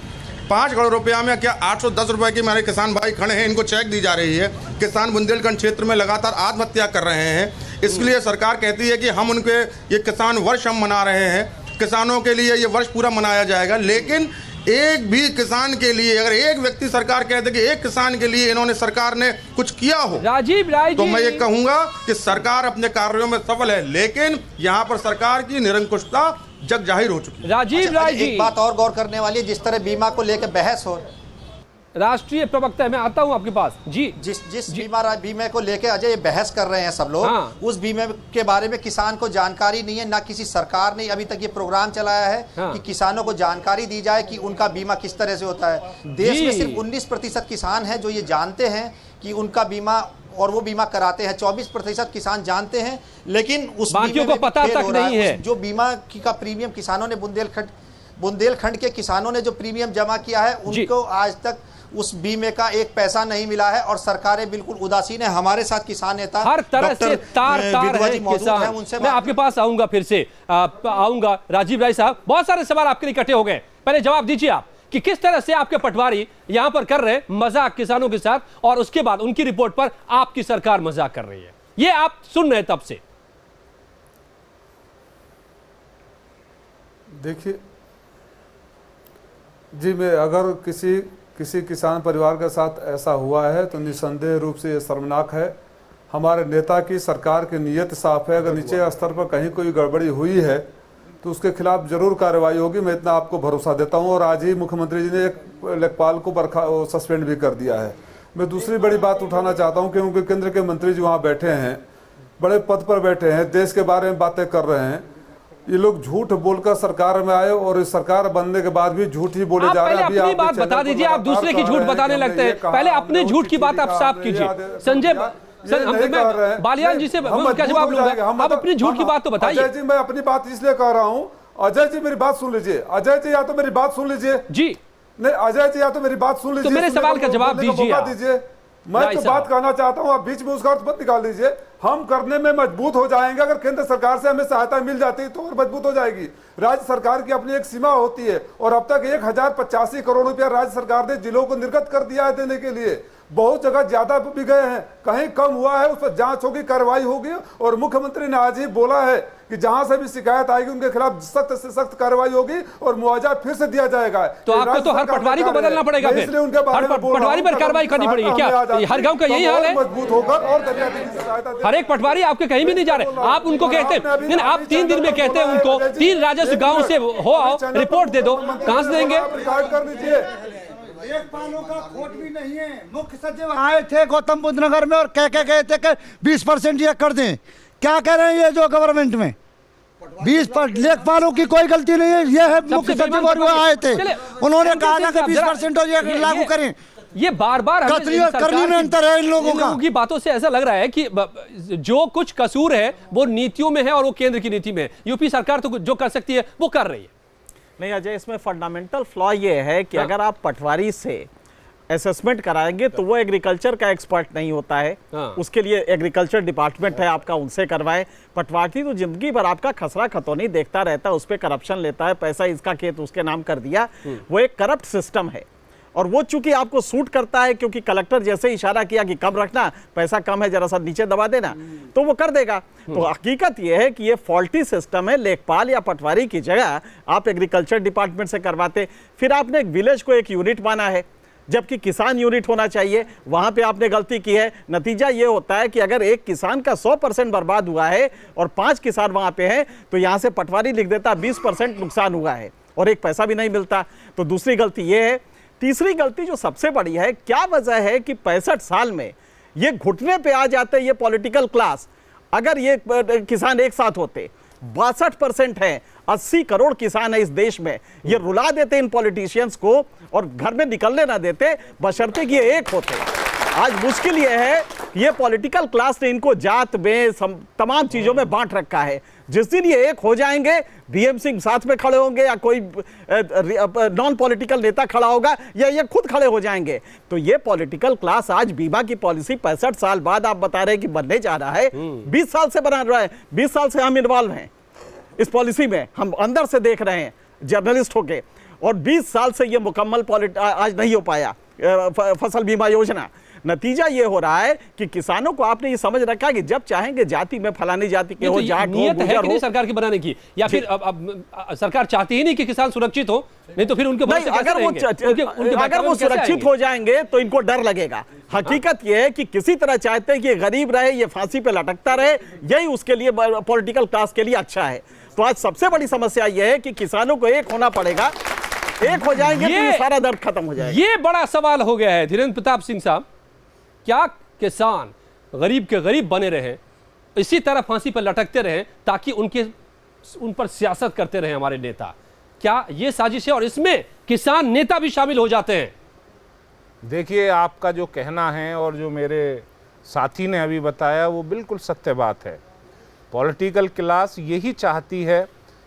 5 करोड़ रुपया में क्या 810 रुपये की मेरे किसान भाई खड़े हैं, इनको चेक दी जा रही है। किसान बुंदेलखंड क्षेत्र में लगातार आत्महत्या कर रहे हैं, इसलिए सरकार कहती है कि हम उनके ये किसान वर्ष हम मना रहे हैं, किसानों के लिए ये वर्ष पूरा मनाया जाएगा। लेकिन एक भी किसान के लिए, अगर एक व्यक्ति सरकार कहते कि एक किसान के लिए इन्होंने सरकार ने कुछ किया हो, राजीव राय, तो मैं ये कहूंगा कि सरकार अपने कार्यों में सफल है, लेकिन यहाँ पर सरकार की निरंकुशता जग जाहिर हो चुकी है। राजीव राय जी, एक बात और गौर करने वाली है, जिस तरह बीमा को लेकर बहस हो, राष्ट्रीय प्रवक्ता है, मैं आता हूं आपके पास जी। जिस बीमे को लेके अजय बहस कर रहे हैं सब लोग, हाँ। उस बीमे के बारे में किसान को जानकारी नहीं है, ना किसी सरकार ने अभी तक ये प्रोग्राम चलाया है, हाँ। कि किसानों को जानकारी दी जाए कि उनका बीमा किस तरह से होता है। देश में सिर्फ 19% किसान हैं जो ये जानते हैं कि उनका बीमा, और वो बीमा कराते हैं। 24% किसान जानते हैं, लेकिन उस बाकियों को पता तक नहीं है। जो बीमा का प्रीमियम किसानों ने बुंदेलखंड के किसानों ने जो प्रीमियम जमा किया है, उनको आज तक उस बीमे का एक पैसा नहीं मिला है और सरकारें बिल्कुल उदासीन है। हमारे साथ किसान नेता हर तरह से तार है किसान। उनसे मैं आपके पास आऊंगा, फिर से आऊंगा। राजीव राय साहब, बहुत सारे सवाल आपके लिए इकट्ठे हो गए, पहले जवाब दीजिए आप कि किस तरह से आपके पटवारी यहां पर कर रहे हैं मजाक किसानों के साथ, और उसके बाद उनकी रिपोर्ट पर आपकी सरकार मजाक कर रही है। ये आप सुन रहे हैं तब से। देखिए जी, मैं अगर किसी किसान परिवार के साथ ऐसा हुआ है तो निसंदेह रूप से ये शर्मनाक है। हमारे नेता की, सरकार की नीयत साफ है। अगर नीचे स्तर पर कहीं कोई गड़बड़ी हुई है तो उसके खिलाफ जरूर कार्रवाई होगी, मैं इतना आपको भरोसा देता हूं। और आज ही मुख्यमंत्री जी ने एक लेखपाल को सस्पेंड भी कर दिया है। मैं दूसरी बड़ी बात उठाना चाहता हूं, क्योंकि केंद्र के मंत्री जी वहाँ बैठे हैं, बड़े पद पर बैठे हैं, देश के बारे में बातें कर रहे हैं। ये लोग झूठ बोलकर सरकार में आए और इस सरकार बनने के बाद भी झूठ ही बोले जा रहे हैं। अपनी बात बता दीजिए, आप दूसरे की झूठ बताने लगते हैं। पहले अपने झूठ की बात आप साफ कीजिए। सर मैं बालियान जी से क्या जवाब लूंगा, आप अपनी झूठ की बात तो बताइए। अजय जी मैं अपनी बात इसलिए कह रहा हूँ, अजय जी मेरी बात सुन लीजिए, अजय जी या तो मेरी बात सुन लीजिए जी, नहीं अजय जी या तो मेरी बात सुन लीजिए, तो मेरे सवाल का जवाब दीजिए। मैं तो बात कहना चाहता हूं, आप बीच में उसका अर्थ मत निकाल लीजिए। हम करने में मजबूत हो जाएंगे, अगर केंद्र सरकार से हमें सहायता मिल जाती तो और मजबूत हो जाएगी। राज्य सरकार की अपनी एक सीमा होती है, और अब तक 1085 करोड़ रुपया राज्य सरकार ने जिलों को निर्गत कर दिया है देने के लिए। बहुत जगह ज्यादा भी गए हैं, कहीं कम हुआ है, उस पर जांच होगी, कार्रवाई होगी, और मुख्यमंत्री ने आज ही बोला है कि जहां से भी शिकायत आएगी उनके खिलाफ सख्त से सख्त कार्रवाई होगी और मुआवजा फिर से दिया जाएगा। तो आपको तो हर पटवारी को बदलना पड़ेगा, फिर हर पटवारी पर कार्रवाई करनी पड़ेगी क्या? हर गांव का यही हाल है, मजबूत होकर और दरियाती की सहायता। हर एक पटवारी आपके कहीं भी नहीं जा रहे, आप उनको कहते हैं, आप 3 दिन में कहते हैं उनको 3 राजस्व गांव से हो आओ, रिपोर्ट दे दो, कहां से देंगे? रिकॉर्ड कर लीजिए। लेखपालों का खोट भी नहीं है। मुख्य सचिव आए थे गौतम बुद्ध नगर में और कह के गए थे कि 20% ये कर दें। क्या कह रहे हैं ये जो गवर्नमेंट में 20% लेखपालों की कोई गलती नहीं है, ये है मुख्य सचिव और वो आए थे, उन्होंने कहा था कि 20% ये लागू करें। ये बार बार करनी में अंतर है इन लोगों की बातों से ऐसा लग रहा है कि जो कुछ कसूर है वो नीतियों में है और वो केंद्र की नीति में है। यूपी सरकार तो जो कर सकती है वो कर रही है। नहीं अजय, इसमें फंडामेंटल फ्लॉ ये है कि अगर आप पटवारी से असेसमेंट कराएंगे तो वो एग्रीकल्चर का एक्सपर्ट नहीं होता है, उसके लिए एग्रीकल्चर डिपार्टमेंट है आपका, उनसे करवाएं। पटवारी तो जिंदगी भर आपका खसरा खतौनी देखता रहता है, उस पर करप्शन लेता है, पैसा इसका खेत उसके नाम कर दिया, वो एक करप्ट सिस्टम है। और वो चूंकि आपको सूट करता है क्योंकि कलेक्टर जैसे इशारा किया कि कम रखना, पैसा कम है जरा सा नीचे दबा देना, तो वो कर देगा। तो हकीकत ये है कि ये फॉल्टी सिस्टम है। लेखपाल या पटवारी की जगह आप एग्रीकल्चर डिपार्टमेंट से करवाते। फिर आपने एक विलेज को एक यूनिट माना है जबकि किसान यूनिट होना चाहिए, वहां पे आपने गलती की है। नतीजा ये होता है कि अगर एक किसान का 100% बर्बाद हुआ है और 5 किसान वहां पे हैं तो यहां से पटवारी लिख देता 20% नुकसान हुआ है और एक पैसा भी नहीं मिलता। तो दूसरी गलती ये है। तीसरी गलती जो सबसे बड़ी है, क्या वजह है कि 65 साल में ये घुटने पे आ जाते ये पॉलिटिकल क्लास। अगर ये किसान एक साथ होते, 62% है, 80 करोड़ किसान है इस देश में, ये रुला देते इन पॉलिटिशियंस को और घर में निकलने ना देते, बशर्ते कि ये एक होते। आज मुश्किल ये है कि ये पॉलिटिकल क्लास ने इनको जात में तमाम चीजों में बांट रखा है। जिस दिन ये एक हो जाएंगे, भीम सिंह साथ में खड़े होंगे या कोई नॉन पॉलिटिकल नेता खड़ा होगा या ये खुद खड़े हो जाएंगे। तो ये पॉलिटिकल क्लास आज बीमा की पॉलिसी 65 साल बाद आप बता रहे हैं कि बनने जा रहा है, 20 साल से बना रहा है। 20 साल से हम इन्वॉल्व हैं इस पॉलिसी में, हम अंदर से देख रहे हैं जर्नलिस्ट होके, और 20 साल से ये मुकम्मल आज नहीं हो पाया फसल बीमा योजना। नतीजा ये हो रहा है कि किसानों को आपने ये समझ रखा है कि जब चाहेंगे जाति में फलानी जाति के हो, जाट हो, गुर्जर हो। नहीं सरकार की बनाने की, या फिर अब सरकार चाहती ही नहीं कि किसान सुरक्षित हो, नहीं तो फिर उनके अगर वो सुरक्षित हो जाएंगे तो इनको डर लगेगा। हकीकत ये है कि किसी तरह चाहते हैं कि गरीब रहे, ये फांसी पे लटकता रहे, यही उसके लिए पॉलिटिकल क्लास के लिए अच्छा है। तो आज सबसे बड़ी समस्या ये है कि किसानों को एक होना पड़ेगा, एक हो जाएंगे तो ये सारा दर्द खत्म हो जाएगा। ये बड़ा सवाल हो गया है धीरेन्द्र प्रताप सिंह साहब। क्या किसान गरीब के गरीब बने रहे, इसी तरह फांसी पर लटकते रहे ताकि उन पर सियासत करते रहे हमारे नेता? क्या ये साजिश है और इसमें किसान नेता भी शामिल हो जाते हैं? देखिए, आपका जो कहना है और जो मेरे साथी ने अभी बताया वो बिल्कुल सत्य बात है। पॉलिटिकल क्लास यही चाहती है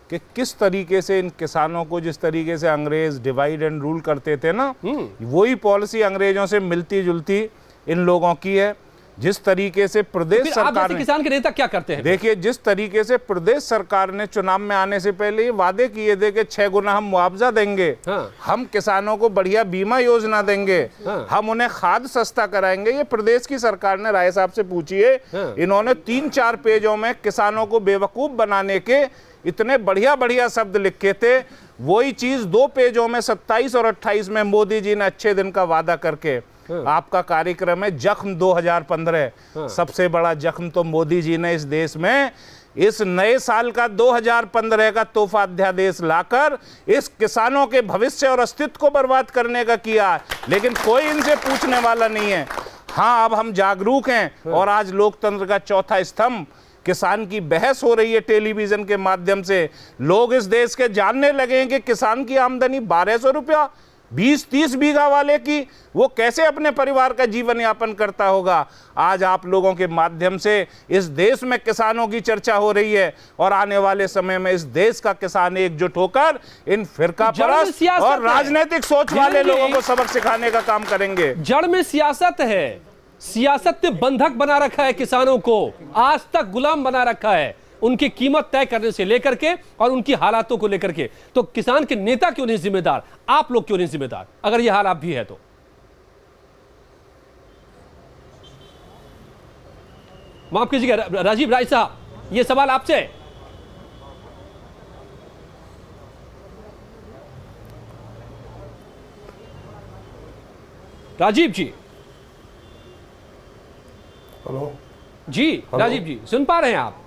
कि किस तरीके से इन किसानों को, जिस तरीके से अंग्रेज डिवाइड एंड रूल करते थे ना, वही पॉलिसी अंग्रेजों से मिलती जुलती इन लोगों की है। जिस तरीके से प्रदेश सरकार ने, किसान के नेता क्या करते हैं? देखिए, जिस तरीके से प्रदेश सरकार ने चुनाव में आने से पहले ये वादे किए थे कि 6 गुना हम मुआवजा देंगे, हम किसानों को बढ़िया बीमा योजना देंगे, हम उन्हें खाद सस्ता कराएंगे। ये प्रदेश की सरकार ने, राय साहब से पूछिए, इन्होंने 3-4 पेजों में किसानों को बेवकूफ बनाने के इतने बढ़िया बढ़िया शब्द लिखे थे। वही चीज 2 पेजों में 27 और 28 में मोदी जी ने अच्छे दिन का वादा करके, आपका कार्यक्रम है जख्म 2015, सबसे बड़ा जख्म तो मोदी जी ने इस देश में इस नए साल का 2015 का तोहफा अध्यादेश लाकर इस किसानों के भविष्य और अस्तित्व को बर्बाद करने का किया। लेकिन कोई इनसे पूछने वाला नहीं है। हाँ, अब हम जागरूक हैं और आज लोकतंत्र का चौथा स्तंभ किसान की बहस हो रही है टेलीविजन के माध्यम से। लोग इस देश के जानने लगे हैं कि किसान की आमदनी 1200 रुपया 20-30 बीघा वाले की वो कैसे अपने परिवार का जीवन यापन करता होगा। आज आप लोगों के माध्यम से इस देश में किसानों की चर्चा हो रही है और आने वाले समय में इस देश का किसान एकजुट होकर इन फिरकापरस्त और राजनीतिक सोच वाले लोगों को सबक सिखाने का काम करेंगे। जड़ में सियासत है, सियासत ने बंधक बना रखा है किसानों को, आज तक गुलाम बना रखा है, उनकी कीमत तय करने से लेकर के और उनकी हालातों को लेकर के। तो किसान के नेता क्यों नहीं जिम्मेदार, आप लोग क्यों नहीं जिम्मेदार, अगर यह हाल आप भी है तो? माफ कीजिएगा राजीव राय साहब, यह सवाल आपसे है। राजीव जी। हेलो जी। राजीव जी सुन पा रहे हैं आप?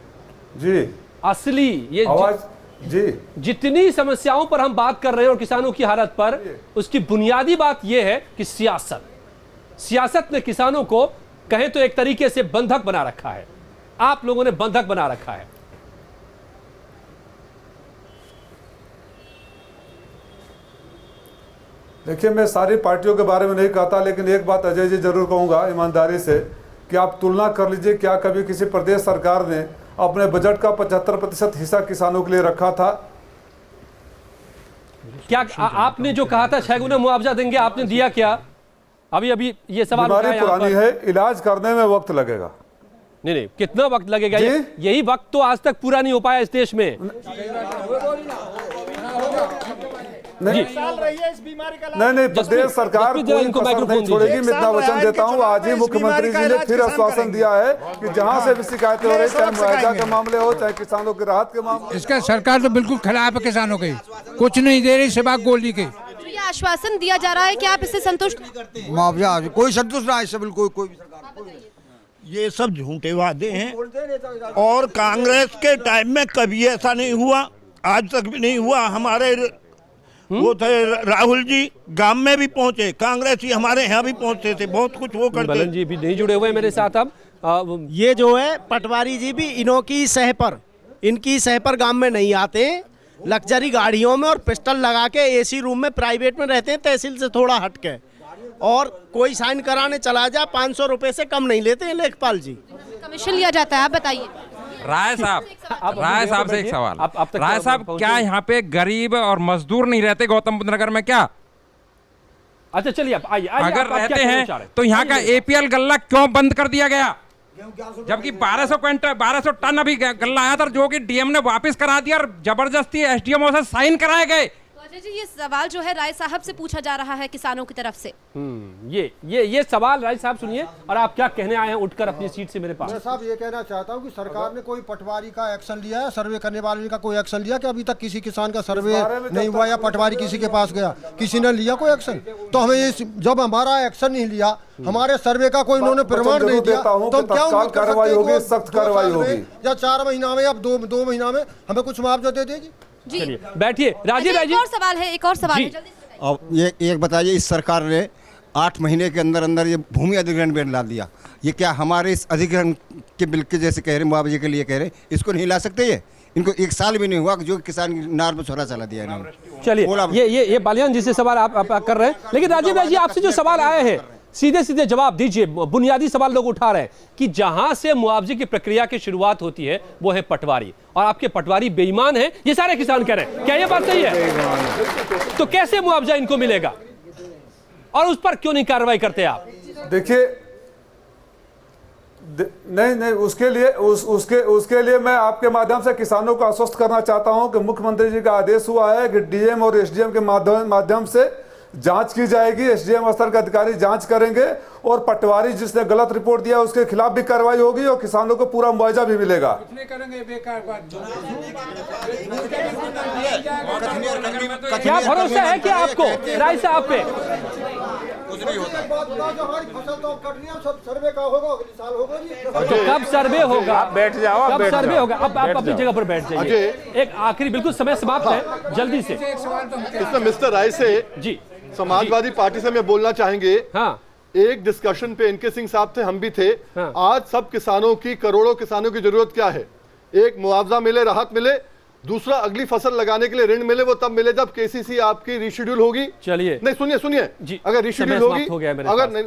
जी। असली ये आवाज जी, जितनी समस्याओं पर हम बात कर रहे हैं और किसानों की हालत पर, उसकी बुनियादी बात यह है कि सियासत ने किसानों को कहें तो एक तरीके से बंधक बना रखा है। आप लोगों ने बंधक बना रखा है। देखिए, मैं सारी पार्टियों के बारे में नहीं कहता, लेकिन एक बात अजय जी जरूर कहूंगा ईमानदारी से कि आप तुलना कर लीजिए, क्या कभी किसी प्रदेश सरकार ने अपने बजट का 75% हिस्सा किसानों के लिए रखा था? क्या आपने जो कहा था 6 गुना मुआवजा देंगे, आपने दिया क्या? अभी ये सवाल बीमारी पुरानी है, इलाज करने में वक्त लगेगा। नहीं, कितना वक्त लगेगा? यही वक्त तो आज तक पूरा नहीं हो पाया इस देश में। नहीं, प्रदेश सरकार कोई कसर नहीं छोड़ेगी, मैं इतना वचन देता हूँ। आज ही मुख्यमंत्री जी ने फिर आश्वासन दिया है कि जहाँ से भी शिकायतें हो रही, चाहे मुआवजा के मामले हो, चाहे किसानों की राहत के मामले। इसका सरकार तो बिल्कुल खिलाफ है किसानों के, कुछ नहीं दे रही सिवा गोली के। जो ये आश्वासन दिया जा रहा है, क्या आप इससे संतुष्ट? मुआवजा कोई संतुष्ट ना, इससे बिल्कुल कोई ये सब झूठे वादे हैं और कांग्रेस के टाइम में कभी ऐसा नहीं हुआ, आज तक भी नहीं हुआ। हमारे वो थे राहुल जी गांव में भी पहुंचे, कांग्रेस ही हमारे यहाँ भी पहुंचते थे, बहुत कुछ वो करते। बलन जी भी नहीं जुड़े हुए मेरे साथ अब। ये जो है पटवारी जी भी इनकी सह पर गांव में नहीं आते, लग्जरी गाड़ियों में और पिस्टल लगा के एसी रूम में प्राइवेट में रहते हैं, तहसील से थोड़ा हटके, और कोई साइन कराने चला जा 500 रुपए से कम नहीं लेते हैं लेखपाल जी। कमीशन लिया जाता है, आप बताइए। राय साहब से एक सवाल। राय साहब, क्या यहाँ पे गरीब और मजदूर नहीं रहते गौतम बुद्ध नगर में क्या? अच्छा चलिए आप आइए। अगर रहते हैं तो यहाँ का एपीएल गल्ला क्यों बंद कर दिया गया? जबकि 1200 टन अभी गल्ला आया था, जो कि डीएम ने वापस करा दिया और जबरदस्ती एसडीएमओ से साइन कराए गए। जी, ये सवाल जो है राय साहब से पूछा जा रहा है किसानों की तरफ से। ये सवाल राय साहब सुनिए, और आप क्या कहने आए हैं उठकर अपनी सीट से मेरे पास? मैं साहब ये कहना चाहता हूँ कि सरकार ने कोई पटवारी का एक्शन लिया है, सर्वे करने वाले का कोई एक्शन लिया कि अभी तक किसी किसान का सर्वे नहीं हुआ या पटवारी किसी के पास गया, किसी ने लिया कोई एक्शन? तो हमें ये, जब हमारा एक्शन नहीं लिया, हमारे सर्वे का कोई उन्होंने प्रमाण नहीं दिया, तो हम क्या कार्रवाई होगी? सख्त कार्रवाई होगी। या 4 महीना में या 2 महीना में हमें कुछ मुआवजा दे देगी। चलिए बैठिए। राजीव एक और सवाल है, जल्दी से। अब ये एक बताइए, इस सरकार ने 8 महीने के अंदर ये भूमि अधिग्रहण बिल ला दिया, ये क्या हमारे इस अधिग्रहण के बिल के जैसे कह रहे, मुआवजे के लिए कह रहे, इसको नहीं ला सकते? ये इनको 1 साल भी नहीं हुआ जो किसान नार में छोरा चला दिया इन्होंने। चलिए ये बालियान जी से सवाल आप कर रहे हैं, लेकिन राजीव भाई जी आपसे जो सवाल आए हैं सीधे जवाब दीजिए। बुनियादी सवाल लोग उठा रहे हैं कि जहां से मुआवजे की प्रक्रिया की शुरुआत होती है वो है पटवारी, और आपके पटवारी बेईमान है, ये सारे किसान कह रहे हैं। क्या ये बात सही है? तो कैसे मुआवजा इनको मिलेगा और उस पर क्यों नहीं कार्रवाई करते आप? देखिए, नहीं उसके लिए मैं आपके माध्यम से किसानों को आश्वस्त करना चाहता हूं कि मुख्यमंत्री जी का आदेश हुआ है कि डीएम और एसडीएम के माध्यम से जांच की जाएगी, एसडीएम स्तर के अधिकारी जांच करेंगे, और पटवारी जिसने गलत रिपोर्ट दिया उसके खिलाफ भी कार्रवाई होगी और किसानों को पूरा मुआवजा भी मिलेगा। क्या भरोसा है कि आपको राय साहब पे? तो कब सर्वे होगा? आप बैठ जाओ, कब सर्वे होगा? अब आप अपनी जगह पर बैठ जाइए। एक आखिरी, बिल्कुल समय समाप्त है, जल्दी से। इसमें मिस्टर राय से जी, समाजवादी पार्टी से मैं बोलना चाहेंगे। हाँ, एक डिस्कशन पे इनके सिंह साहब थे, हम भी थे। आज सब किसानों की, करोड़ों किसानों की जरूरत क्या है? एक मुआवजा मिले, राहत मिले। दूसरा, अगली फसल लगाने के लिए ऋण मिले वो तब मिले जब केसीसी आपकी रिशेड्यूल होगी। चलिए नहीं, सुनिए जी, अगर रिशेड्यूल होगी, अगर नहीं,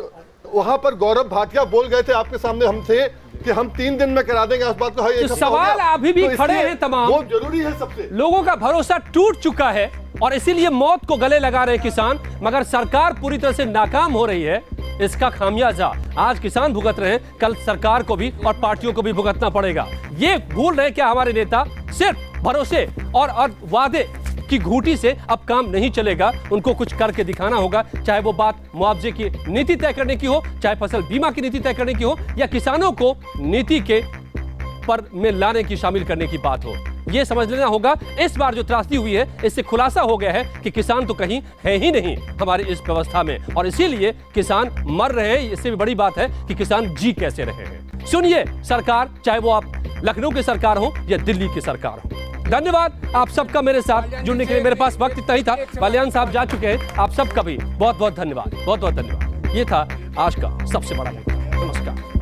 वहां पर गौरव भाटिया बोल गए थे आपके सामने हमसे कि हम 3 दिन में करा देंगे, इस बात को तो सवाल अभी भी खड़े हैं तमाम। वो जरूरी है, सबसे लोगों का भरोसा टूट चुका है और इसीलिए मौत को गले लगा रहे किसान, मगर सरकार पूरी तरह से नाकाम हो रही है। इसका खामियाजा आज किसान भुगत रहे हैं, कल सरकार को भी और पार्टियों को भी भुगतना पड़ेगा। ये भूल रहे क्या हमारे नेता? सिर्फ भरोसे और वादे की घूंटी से अब काम नहीं चलेगा, उनको कुछ करके दिखाना होगा। चाहे वो बात मुआवजे की नीति तय करने की हो, चाहे फसल बीमा की नीति तय करने की हो, या किसानों को नीति के पर में लाने की, शामिल करने की बात हो। यह समझ लेना होगा। इस बार जो त्रासदी हुई है, इससे खुलासा हो गया है कि किसान तो कहीं है ही नहीं हमारी इस व्यवस्था में, और इसीलिए किसान मर रहे हैं। इससे भी बड़ी बात है कि किसान जी कैसे रहे हैं। सुनिए सरकार, चाहे वो आप लखनऊ की सरकार हो या दिल्ली की सरकार हो। धन्यवाद आप सबका मेरे साथ जुड़ने के लिए। मेरे पास वक्त इतना ही था, बालियान साहब जा चुके हैं। आप सबका भी बहुत बहुत धन्यवाद, बहुत बहुत धन्यवाद। ये था आज का सबसे बड़ा मुद्दा। नमस्कार।